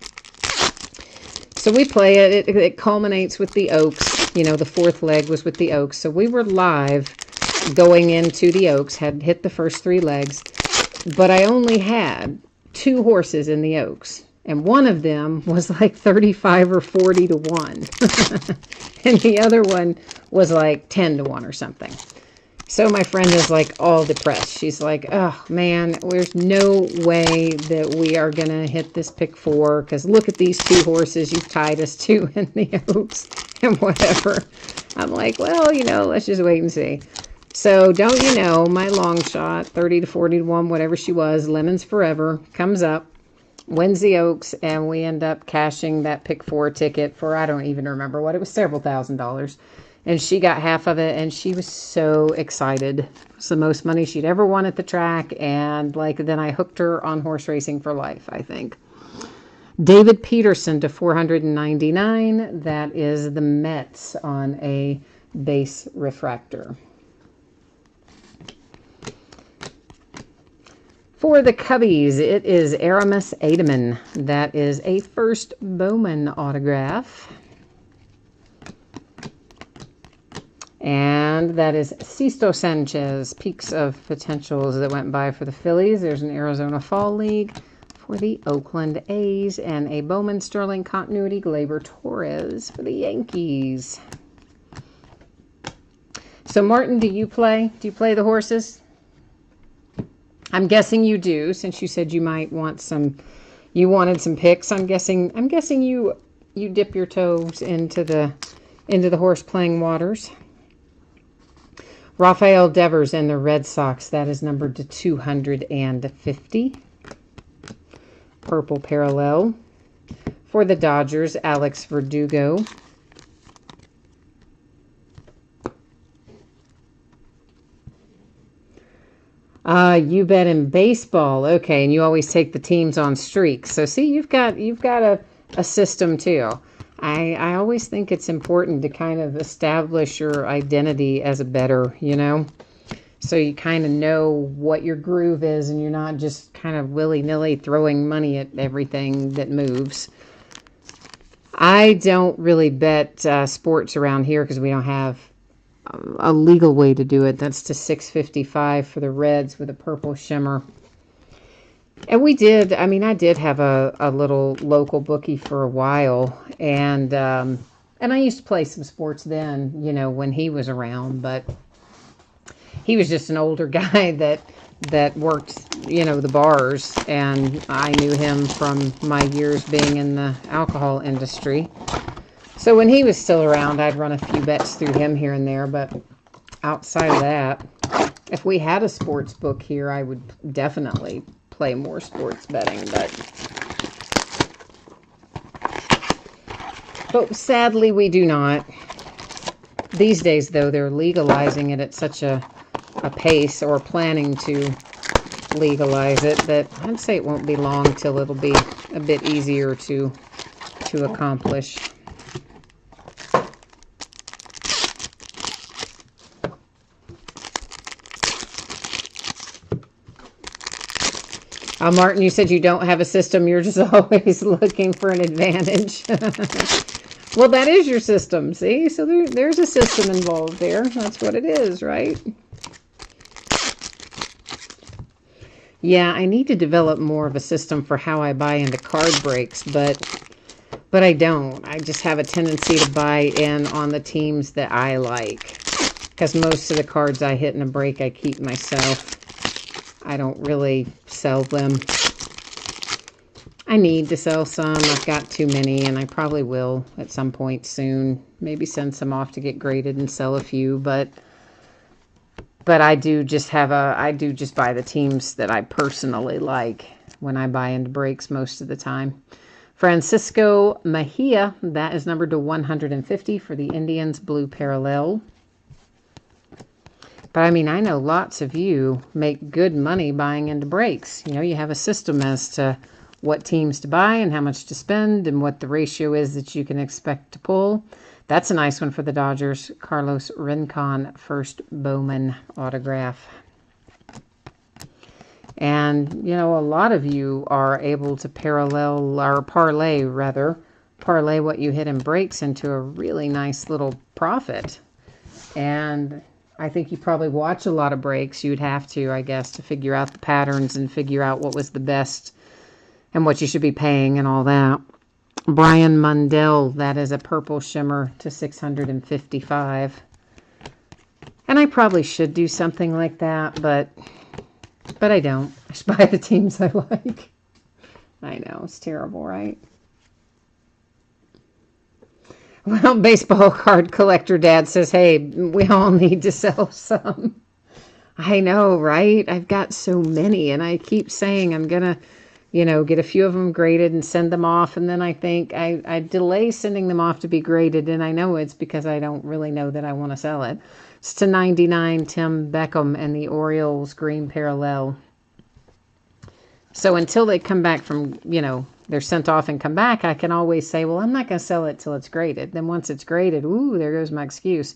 So we play it. It culminates with the Oaks. You know, the fourth leg was with the Oaks. So we were live going into the Oaks, had hit the first three legs, but I only had 2 horses in the Oaks. And one of them was like 35 or 40 to 1. And the other one was like 10 to 1 or something. So my friend is like all depressed. She's like, oh man, there's no way that we are going to hit this pick four, because look at these 2 horses you've tied us to in the Oaks and whatever. I'm like, well, you know, let's just wait and see. So don't you know, my long shot, 30 to 40 to 1, whatever she was, Lemons Forever, comes up, wins the Oaks, and we end up cashing that pick four ticket for, I don't even remember what, it was several $1,000s. And she got half of it, and she was so excited. It's the most money she'd ever won at the track, and like then I hooked her on horse racing for life, I think. David Peterson to $499. That is the Mets on a base refractor. For the Cubbies, it is Aramis Ademan. That is a first Bowman autograph. And that is Sisto Sanchez, Peaks of Potentials that went by for the Phillies. There's an Arizona Fall League for the Oakland A's, and a Bowman Sterling Continuity Gleyber Torres for the Yankees. So Martin, do you play? Do you play the horses? I'm guessing you do, since you said you might want some, you wanted some picks. I'm guessing you dip your toes into the horse playing waters. Rafael Devers and the Red Sox, that is numbered to 250. Purple parallel. For the Dodgers, Alex Verdugo. You bet in baseball. Okay, and you always take the teams on streaks. So see, you've got a system too. I always think it's important to kind of establish your identity as a bettor, you know, so you kind of know what your groove is, and you're not just kind of willy-nilly throwing money at everything that moves. I don't really bet sports around here because we don't have a legal way to do it. That's to $6.55 for the Reds with a purple shimmer. And we did, I mean, I did have a little local bookie for a while, and And I used to play some sports then, you know, when he was around, but he was just an older guy that worked, you know, the bars, and I knew him from my years being in the alcohol industry. So when he was still around, I'd run a few bets through him here and there, but outside of that, if we had a sports book here, I would definitely play more sports betting, but sadly we do not. These days, though, they're legalizing it at such a pace, or planning to legalize it, that I'd say it won't be long till it'll be a bit easier to accomplish. Martin, you said you don't have a system. You're just always looking for an advantage. Well, that is your system, see? So there's a system involved there. That's what it is, right? Yeah, I need to develop more of a system for how I buy into card breaks, but I don't. I just have a tendency to buy in on the teams that I like, because most of the cards I hit in a break I keep myself. I don't really sell them. I need to sell some. I've got too many, and I probably will at some point soon. Maybe send some off to get graded and sell a few, but I do just buy the teams that I personally like when I buy into breaks most of the time. Francisco Mejia, that is numbered to 150 for the Indians, blue parallel. But I mean, I know lots of you make good money buying into breaks. You know, you have a system as to what teams to buy and how much to spend and what the ratio is that you can expect to pull. That's a nice one for the Dodgers. Carlos Rincon, first bowman autograph. And, you know, a lot of you are able to parlay what you hit in breaks into a really nice little profit. And I think you probably watch a lot of breaks. You'd have to, I guess, to figure out the patterns and figure out what was the best and what you should be paying and all that. Brian Mundell, that is a purple shimmer to 655. And I probably should do something like that, but I don't. I just buy the teams I like. I know, it's terrible, right? Well, baseball card collector dad says, hey, we all need to sell some. I know, right? I've got so many, and I keep saying I'm going to, you know, get a few of them graded and send them off, and then I think I delay sending them off to be graded, and I know it's because I don't really know that I want to sell it. It's to 99, Tim Beckham and the Orioles green parallel. So until they come back from, you know, they're sent off and come back, I can always say, well, I'm not going to sell it till it's graded. Then once it's graded, ooh, there goes my excuse.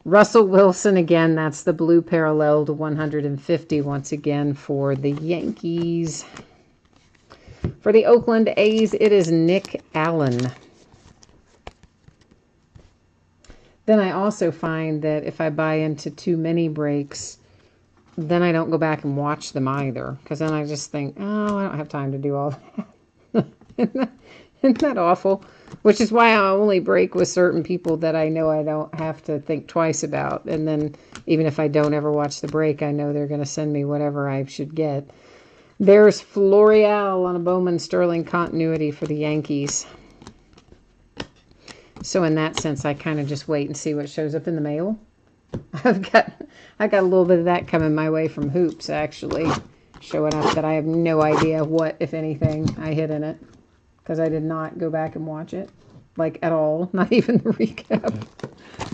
Russell Wilson, again, that's the blue parallel to 150 once again for the Yankees. For the Oakland A's, it is Nick Allen. Then I also find that if I buy into too many breaks, then I don't go back and watch them either. Because then I just think, oh, I don't have time to do all that. Isn't that awful? Which is why I only break with certain people that I know I don't have to think twice about. And then even if I don't ever watch the break, I know they're going to send me whatever I should get. There's Florial on a Bowman Sterling continuity for the Yankees. So in that sense, I kind of just wait and see what shows up in the mail. I got a little bit of that coming my way from Hoops, actually, showing up that I have no idea what, if anything, I hit in it. Because I did not go back and watch it, like, at all. Not even the recap.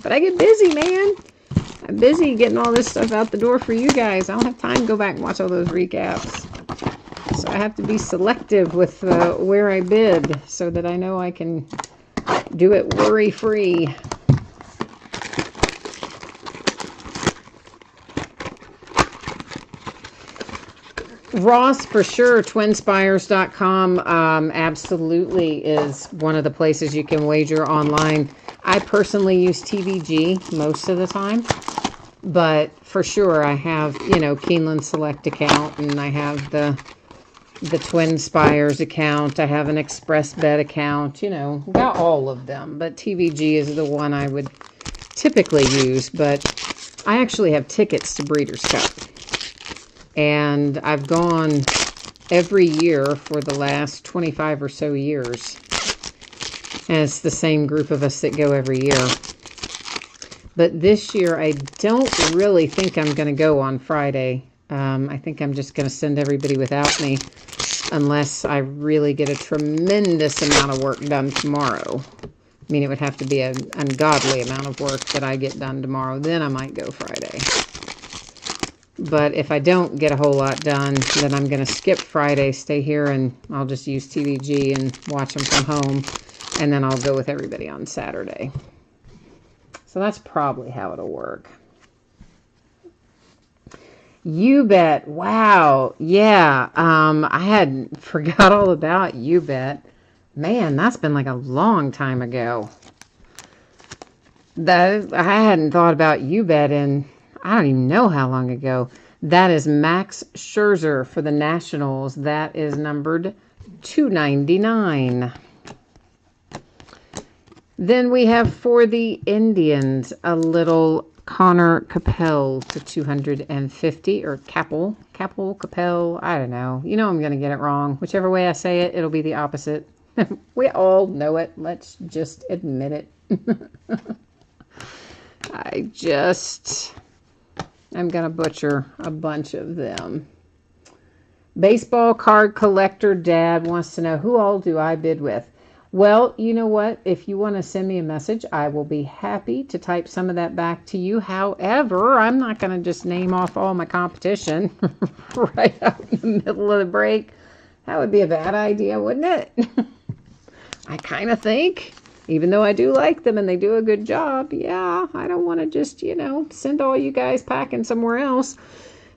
But I get busy, man. I'm busy getting all this stuff out the door for you guys. I don't have time to go back and watch all those recaps. So I have to be selective with where I bid so that I know I can do it worry-free. Ross, for sure, twinspires.com absolutely is one of the places you can wager online. I personally use TVG most of the time, but for sure I have, you know, Keeneland Select account, and I have the the Twin Spires account. I have an Express Bet account. You know, got all of them. But TVG is the one I would typically use. But I actually have tickets to Breeders' Cup. And I've gone every year for the last 25 or so years. And it's the same group of us that go every year. But this year, I don't really think I'm going to go on Friday. I think I'm just going to send everybody without me unless I really get a tremendous amount of work done tomorrow. I mean, it would have to be an ungodly amount of work that I get done tomorrow. Then I might go Friday. But if I don't get a whole lot done, then I'm going to skip Friday, stay here, and I'll just use TVG and watch them from home. And then I'll go with everybody on Saturday. So that's probably how it'll work. You Bet. Wow. Yeah. I had forgot all about You Bet. Man, that's been like a long time ago. I hadn't thought about You Bet in, I don't even know how long ago. That is Max Scherzer for the Nationals. That is numbered 299. Then we have for the Indians a little Connor Capel to 250, or Capel, Capel, I don't know. You know I'm going to get it wrong. Whichever way I say it, it'll be the opposite. We all know it. Let's just admit it. I'm going to butcher a bunch of them. Baseball card collector Dad wants to know, who all do I bid with? Well, you know what? If you want to send me a message, I will be happy to type some of that back to you. However, I'm not going to just name off all my competition right out in the middle of the break. That would be a bad idea, wouldn't it? I kind of think, even though I do like them and they do a good job, yeah, I don't want to just, send all you guys packing somewhere else.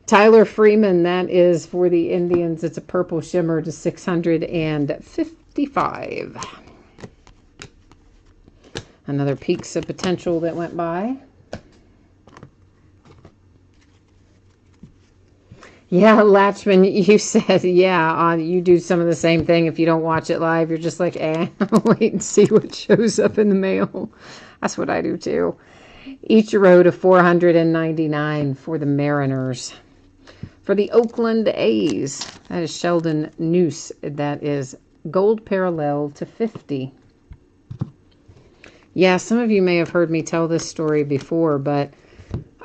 Tyler Freeman, that is for the Indians. It's a purple shimmer to 655. Another Peaks of Potential that went by. Yeah, Latchman, you said, yeah, you do some of the same thing. If you don't watch it live, you're just like, wait and see what shows up in the mail. That's what I do too. Ichiro to 499 for the Mariners. For the Oakland A's, that is Sheldon Noose. That is gold parallel to 50. Yeah, some of you may have heard me tell this story before, but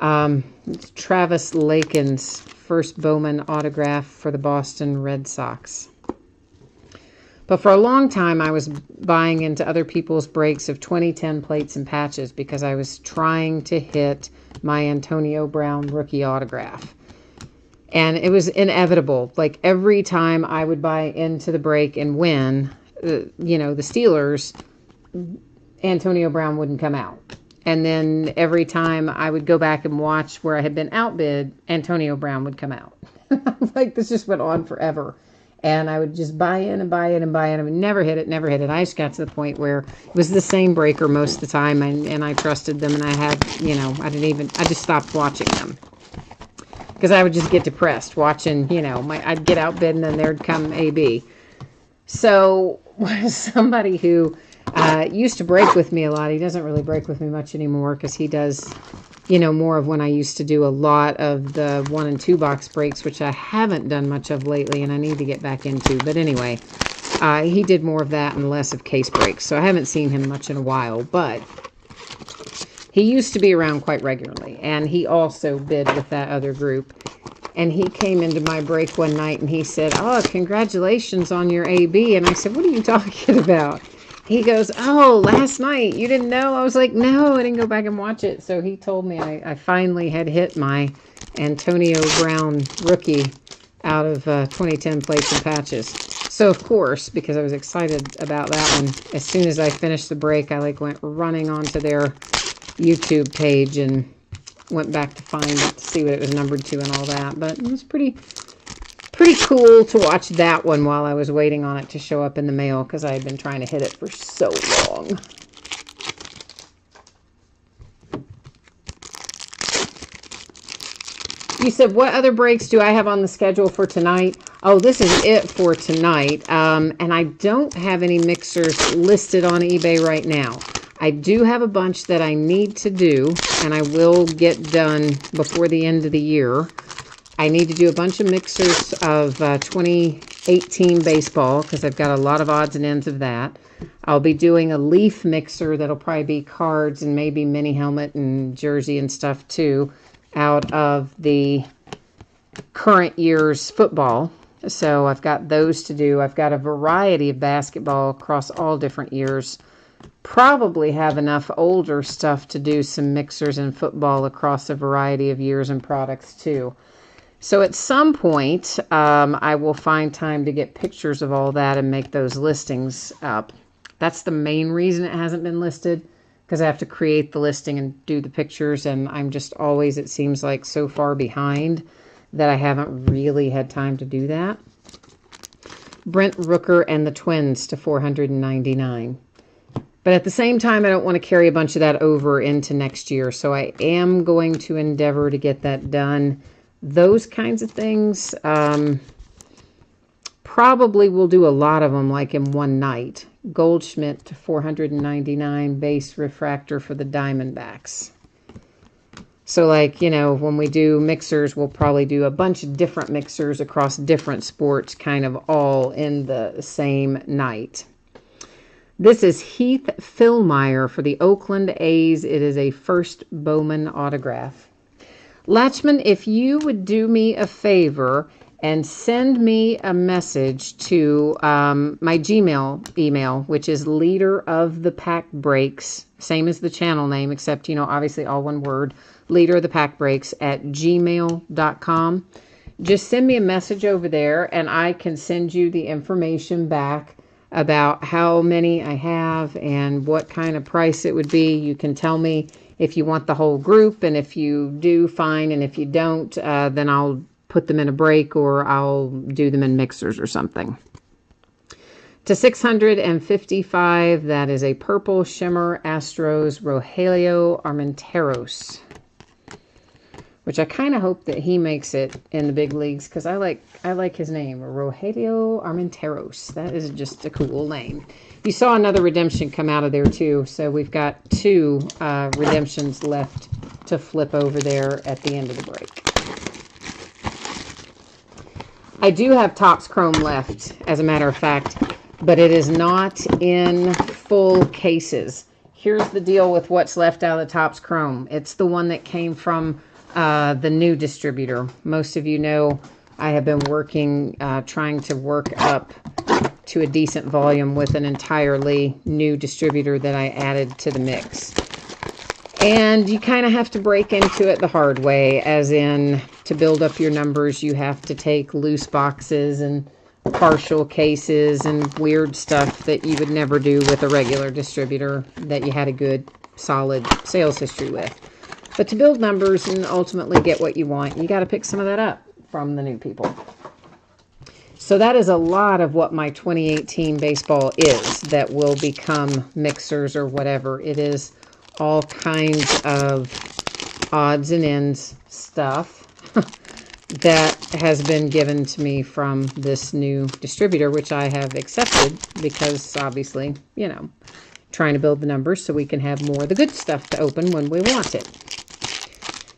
it's Travis Lakin's first Bowman autograph for the Boston Red Sox. But for a long time, I was buying into other people's breaks of 2010 plates and patches because I was trying to hit my Antonio Brown rookie autograph. And it was inevitable. Like every time I would buy into the break and win, the Steelers, Antonio Brown wouldn't come out. And then every time I would go back and watch where I had been outbid, Antonio Brown would come out. Like this just went on forever. And I would just buy in and buy in and buy in. I would never hit it. I just got to the point where it was the same breaker most of the time. And I trusted them. And I had, I just stopped watching them. Because I would just get depressed watching, I'd get outbid and then there'd come AB. So somebody who used to break with me a lot, he doesn't really break with me much anymore because he does, more of when I used to do a lot of the 1 and 2 box breaks, which I haven't done much of lately and I need to get back into. But anyway, he did more of that and less of case breaks. So I haven't seen him much in a while, but he used to be around quite regularly, and he also bid with that other group. And he came into my break one night, and he said, "Oh, congratulations on your AB." And I said, "What are you talking about?" He goes, "Oh, last night, you didn't know?" I was like, "No, I didn't go back and watch it." So he told me I finally had hit my Antonio Brown rookie out of 2010 plates and patches. So, of course, because I was excited about that one, as soon as I finished the break, I went running onto their YouTube page and went back to find it to see what it was numbered to and all that. But it was pretty cool to watch that one while I was waiting on it to show up in the mail because I had been trying to hit it for so long. You said, what other breaks do I have on the schedule for tonight? Oh, this is it for tonight. And I don't have any mixers listed on eBay right now. I do have a bunch that I need to do, and I will get done before the end of the year. I need to do a bunch of mixers of 2018 baseball, because I've got a lot of odds and ends of that. I'll be doing a leaf mixer that'll probably be cards and maybe mini helmet and jersey and stuff too, out of the current year's football. So I've got those to do. I've got a variety of basketball across all different years. Probably have enough older stuff to do some mixers in football across a variety of years and products too. So at some point, I will find time to get pictures of all that and make those listings up. That's the main reason it hasn't been listed, because I have to create the listing and do the pictures, and I'm just always, it seems like, so far behind that I haven't really had time to do that. Brent Rooker and the Twins to $499. But at the same time, I don't want to carry a bunch of that over into next year, so I am going to endeavor to get that done. Those kinds of things, probably will do a lot of them like in one night. Goldschmidt to $499, base refractor for the Diamondbacks. So like, you know, when we do mixers, we'll probably do a bunch of different mixers across different sports, kind of all in the same night. This is Heath Fillmyer for the Oakland A's. It is a first Bowman autograph. Latchman, if you would do me a favor and send me a message to my Gmail email, which is Leader of the Pack Breaks, same as the channel name, except, you know, obviously all one word, Leader of the Pack Breaks at gmail.com. Just send me a message over there and I can send you the information back about how many I have and what kind of price it would be. You can tell me if you want the whole group, and if you do, fine, and if you don't, then I'll put them in a break or I'll do them in mixers or something. To $655, that is a purple shimmer Astros Rogelio Armenteros, which I kind of hope that he makes it in the big leagues, because I like his name, Rogelio Armenteros. That is just a cool name. You saw another redemption come out of there too, so we've got two redemptions left to flip over there at the end of the break. I do have Topps Chrome left, as a matter of fact, but it is not in full cases. Here's the deal with what's left out of the Topps Chrome. It's the one that came from the new distributor. Most of you know I have been working, trying to work up to a decent volume with an entirely new distributor that I added to the mix. And you kind of have to break into it the hard way, as in, to build up your numbers, you have to take loose boxes and partial cases and weird stuff that you would never do with a regular distributor that you had a good, solid sales history with. But to build numbers and ultimately get what you want, you got to pick some of that up from the new people. So that is a lot of what my 2018 baseball is that will become mixers or whatever. It is all kinds of odds and ends stuff that has been given to me from this new distributor, which I have accepted because obviously, you know, trying to build the numbers so we can have more of the good stuff to open when we want it.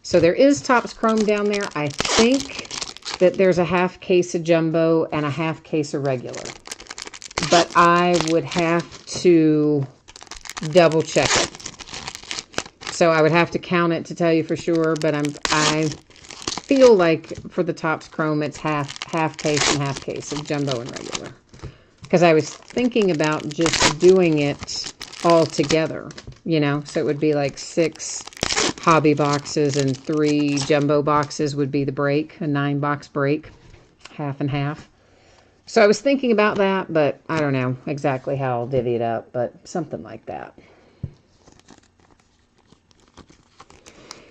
So there is Topps Chrome down there. I think that there's a half case of jumbo and a half case of regular, but I would have to double check it. So I would have to count it to tell you for sure, but I feel like for the Topps Chrome it's half case and half case of jumbo and regular, because I was thinking about just doing it all together, you know, so it would be like 6 hobby boxes and 3 jumbo boxes would be the break, a 9-box break, half and half. So I was thinking about that, but I don't know exactly how I'll divvy it up, but something like that.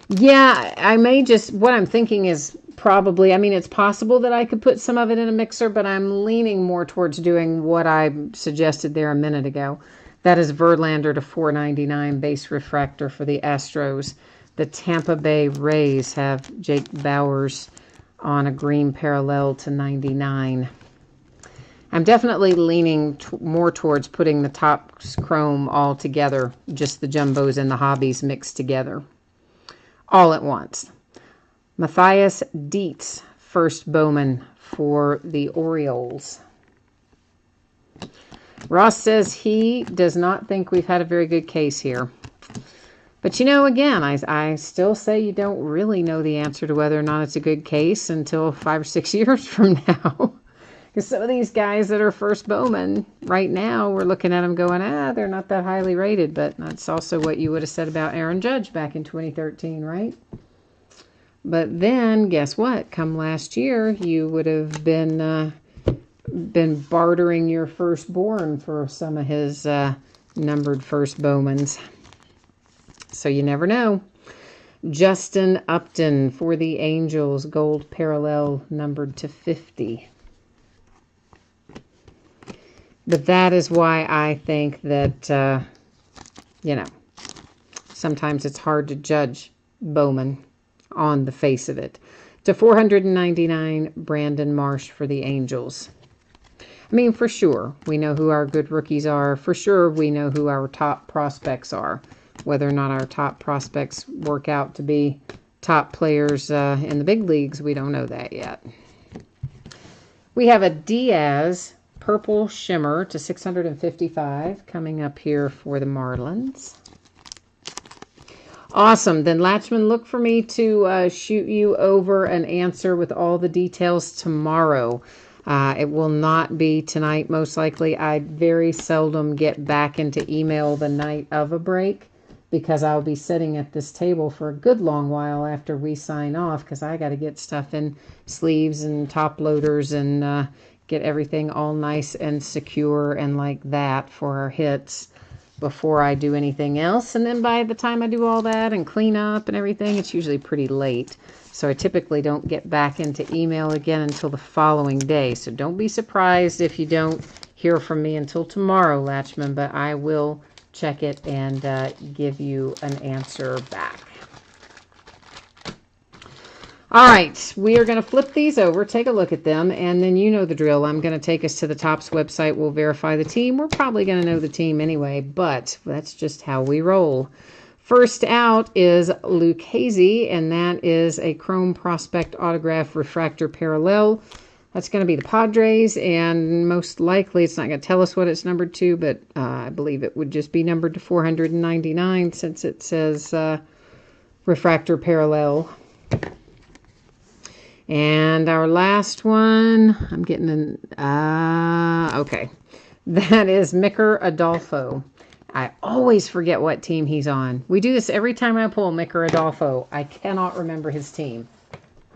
Yeah, I may just, what I'm thinking is probably, I mean, it's possible that I could put some of it in a mixer, but I'm leaning more towards doing what I suggested there a minute ago. That is Verlander to $499, base refractor for the Astros. The Tampa Bay Rays have Jake Bauers on a green parallel to 99. I'm definitely leaning more towards putting the Topps Chrome all together, just the jumbos and the hobbies mixed together, all at once. Matthias Dietz, first Bowman for the Orioles. Ross says he does not think we've had a very good case here. But you know, again, I still say you don't really know the answer to whether or not it's a good case until 5 or 6 years from now. Because some of these guys that are first Bowman, right now, we're looking at them going, they're not that highly rated. But that's also what you would have said about Aaron Judge back in 2013, right? But then, guess what? Come last year, you would have been bartering your firstborn for some of his numbered first Bowmans. So you never know. Justin Upton for the Angels, gold parallel numbered to 50. But that is why I think that, sometimes it's hard to judge Bowman on the face of it. To 499, Brandon Marsh for the Angels. I mean, for sure, we know who our good rookies are. For sure, we know who our top prospects are. Whether or not our top prospects work out to be top players in the big leagues, we don't know that yet. We have a Diaz Purple Shimmer to 655 coming up here for the Marlins. Awesome. Then, Latchman, look for me to shoot you over an answer with all the details tomorrow. It will not be tonight, most likely. I very seldom get back into email the night of a break, because I'll be sitting at this table for a good long while after we sign off, because I got to get stuff in sleeves and top loaders and get everything all nice and secure and like that for our hits before I do anything else. And then by the time I do all that and clean up and everything, it's usually pretty late. So I typically don't get back into email again until the following day. So don't be surprised if you don't hear from me until tomorrow, Latchman, but I will check it and give you an answer back. All right, we are going to flip these over, take a look at them, and then you know the drill. I'm going to take us to the Topps website. We'll verify the team. We're probably going to know the team anyway, but that's just how we roll. First out is Lucchese, and that is a Chrome Prospect Autograph Refractor Parallel. That's going to be the Padres, and most likely it's not going to tell us what it's numbered to, but I believe it would just be numbered to 499 since it says Refractor Parallel. And our last one, I'm getting an, okay. That is Micker Adolfo. I always forget what team he's on. We do this every time I pull Micker Adolfo. I cannot remember his team.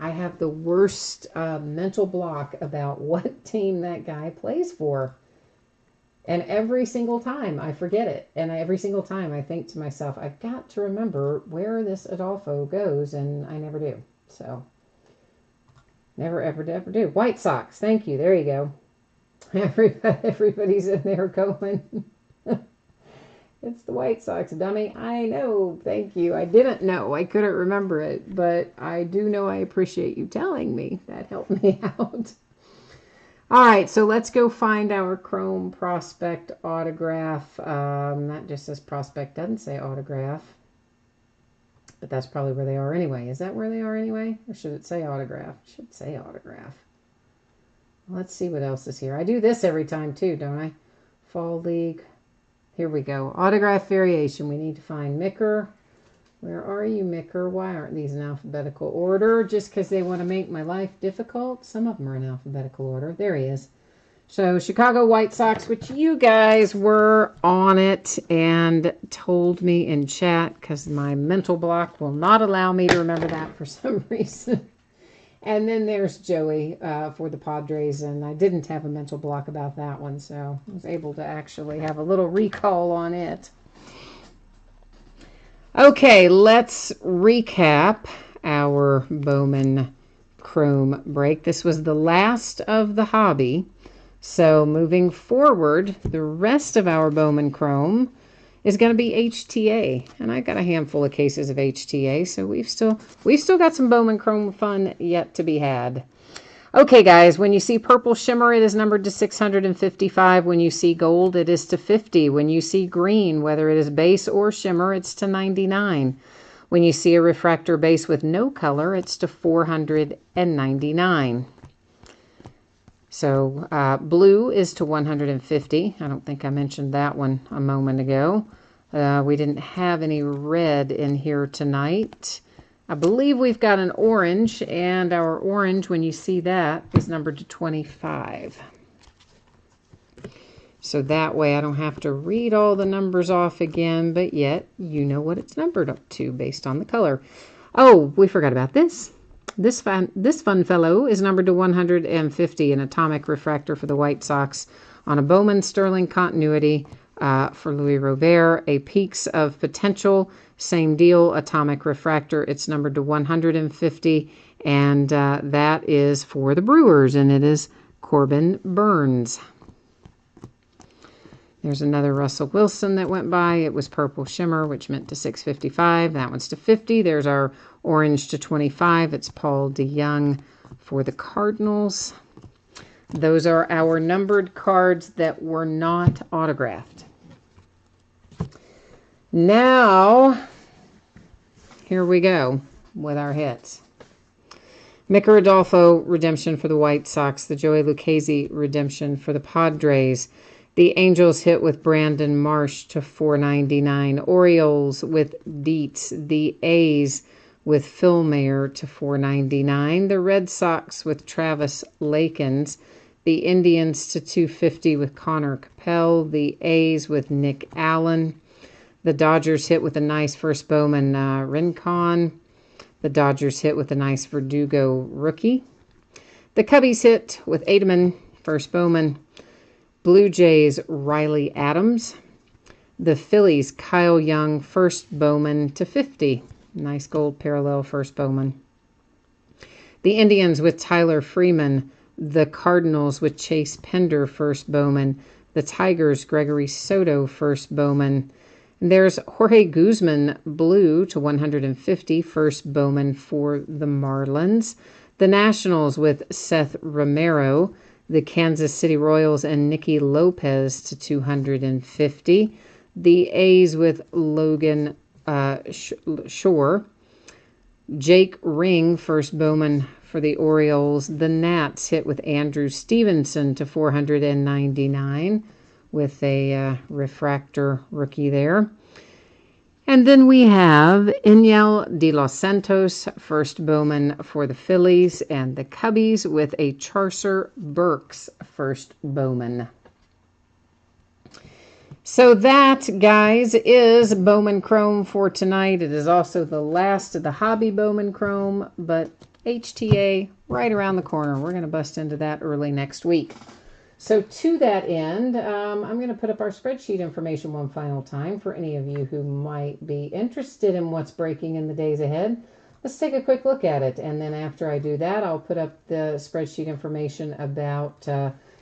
I have the worst mental block about what team that guy plays for. And every single time I forget it. And every single time I think to myself, I've got to remember where this Adolfo goes, and I never do. So, never, ever, ever do. White Sox. Thank you. There you go. Everybody's in there going, it's the White Sox, dummy. I know. Thank you. I didn't know. I couldn't remember it. But I do know I appreciate you telling me. That helped me out. All right. So let's go find our Chrome Prospect Autograph. That just says Prospect. Doesn't say Autograph. But that's probably where they are anyway. Is that where they are anyway? Or should it say Autograph? It should say Autograph. Let's see what else is here. I do this every time too, don't I? Fall League. Here we go. Autograph variation. We need to find Micker. Where are you, Micker? Why aren't these in alphabetical order? Just because they want to make my life difficult? Some of them are in alphabetical order. There he is. So, Chicago White Sox, which you guys were on it and told me in chat because my mental block will not allow me to remember that for some reason. And then there's Joey for the Padres, and I didn't have a mental block about that one, so I was able to actually have a little recall on it. Okay, let's recap our Bowman Chrome break. This was the last of the hobby. So moving forward, the rest of our Bowman Chrome is going to be HTA. And I got a handful of cases of HTA, so we've still got some Bowman Chrome fun yet to be had. Okay, guys, when you see purple shimmer, it is numbered to 655. When you see gold, it is to 50. When you see green, whether it is base or shimmer, it's to 99. When you see a refractor base with no color, it's to 499. So blue is to 150. I don't think I mentioned that one a moment ago. We didn't have any red in here tonight. I believe we've got an orange, and our orange, when you see that, is numbered to 25. So that way I don't have to read all the numbers off again, but yet you know what it's numbered up to based on the color. Oh, we forgot about this. This fun fellow is numbered to 150, an atomic refractor for the White Sox on a Bowman Sterling continuity for Louis Robert, a Peaks of Potential, same deal, atomic refractor. It's numbered to 150, and that is for the Brewers, and it is Corbin Burns. There's another Russell Wilson that went by. It was purple shimmer, which meant to 655. That one's to 50. There's our orange to 25. It's Paul DeYoung for the Cardinals. Those are our numbered cards that were not autographed. Now, here we go with our hits. Micker Adolfo redemption for the White Sox. The Joey Lucchesi redemption for the Padres. The Angels hit with Brandon Marsh to 499. Orioles with Dietz. The A's with Phil Mayer to 499. The Red Sox with Travis Lakins. The Indians to 250 with Connor Capel. The A's with Nick Allen. The Dodgers hit with a nice first Bowman Rincon. The Dodgers hit with a nice Verdugo rookie. The Cubbies hit with Ademan, first Bowman. Blue Jays, Riley Adams. The Phillies, Kyle Young, first Bowman to 50. Nice gold parallel first Bowman. The Indians with Tyler Freeman. The Cardinals with Chase Pender, first Bowman. The Tigers, Gregory Soto, first Bowman. And there's Jorge Guzman, blue to 150, first Bowman for the Marlins. The Nationals with Seth Romero. The Kansas City Royals and Nicky Lopez to 250. The A's with Logan Shore. Jake Ring, first Bowman for the Orioles. The Nats hit with Andrew Stevenson to 499 with a refractor rookie there. And then we have Inyel de los Santos, first Bowman for the Phillies, and the Cubbies with a Charcer Burks, first Bowman. So that, guys, is Bowman Chrome for tonight. It is also the last of the hobby Bowman Chrome, but HTA right around the corner. We're going to bust into that early next week. So to that end, I'm going to put up our spreadsheet information one final time for any of you who might be interested in what's breaking in the days ahead. Let's take a quick look at it. And then after I do that, I'll put up the spreadsheet information about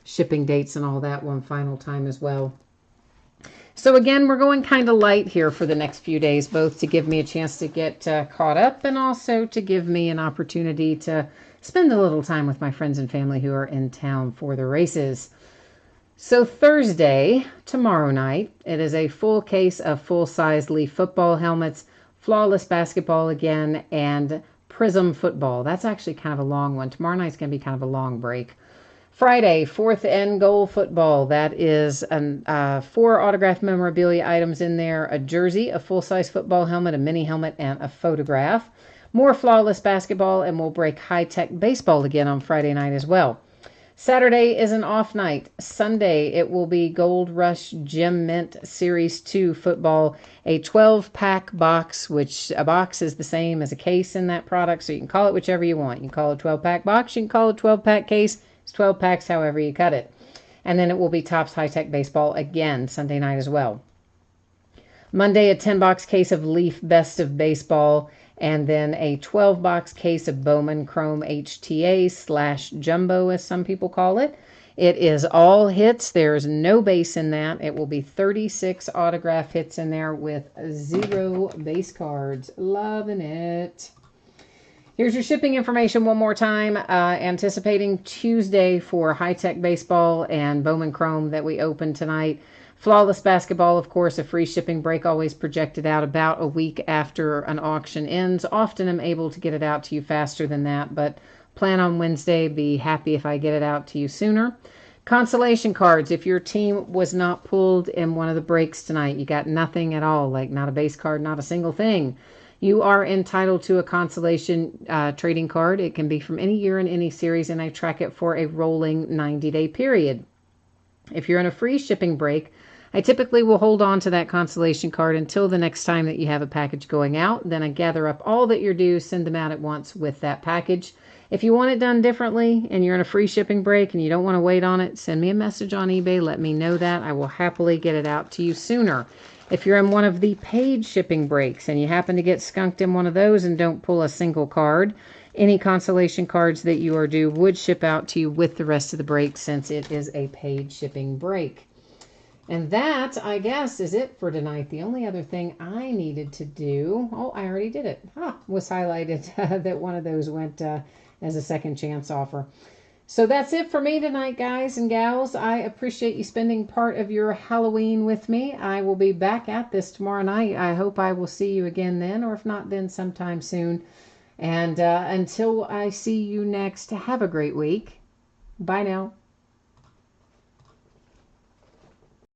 shipping dates and all that one final time as well. So again, we're going kind of light here for the next few days, both to give me a chance to get caught up and also to give me an opportunity to spend a little time with my friends and family who are in town for the races. So Thursday, tomorrow night, it is a full case of full-size Leaf football helmets, Flawless basketball again, and Prism football. That's actually kind of a long one. Tomorrow night's going to be kind of a long break. Friday, fourth and goal football. That is 4 autographed memorabilia items in there, a jersey, a full-size football helmet, a mini helmet, and a photograph. More Flawless basketball, and we'll break high-tech baseball again on Friday night as well. Saturday is an off night. Sunday, it will be Gold Rush Gem Mint Series 2 football, a 12-pack box, which a box is the same as a case in that product, so you can call it whichever you want. You can call it a 12-pack box, you can call it a 12-pack case. It's 12 packs however you cut it. And then it will be Topps High-Tech Baseball again Sunday night as well. Monday, a 10-box case of Leaf Best of Baseball, and then a 12-box case of Bowman Chrome HTA / Jumbo, as some people call it. It is all hits. There's no base in that. It will be 36 autograph hits in there with 0 base cards. Loving it. Here's your shipping information one more time. Anticipating Tuesday for High Tech Baseball and Bowman Chrome that we opened tonight. Flawless Basketball, of course, a free shipping break always projected out about a week after an auction ends. Often I'm able to get it out to you faster than that, but plan on Wednesday. Be happy if I get it out to you sooner. Consolation cards. If your team was not pulled in one of the breaks tonight, you got nothing at all, like not a base card, not a single thing, you are entitled to a consolation trading card. It can be from any year in any series, and I track it for a rolling 90-day period. If you're in a free shipping break, I typically will hold on to that consolation card until the next time that you have a package going out. Then I gather up all that you're due, send them out at once with that package. If you want it done differently and you're in a free shipping break and you don't want to wait on it, send me a message on eBay. Let me know that. I will happily get it out to you sooner. If you're in one of the paid shipping breaks and you happen to get skunked in one of those and don't pull a single card, any consolation cards that you are due would ship out to you with the rest of the break since it is a paid shipping break. And that, I guess, is it for tonight. The only other thing I needed to do, I already did it, was highlighted that one of those went as a second chance offer. So that's it for me tonight, guys and gals. I appreciate you spending part of your Halloween with me. I will be back at this tomorrow night. I hope I will see you again then, or if not, then sometime soon. And until I see you next, have a great week. Bye now.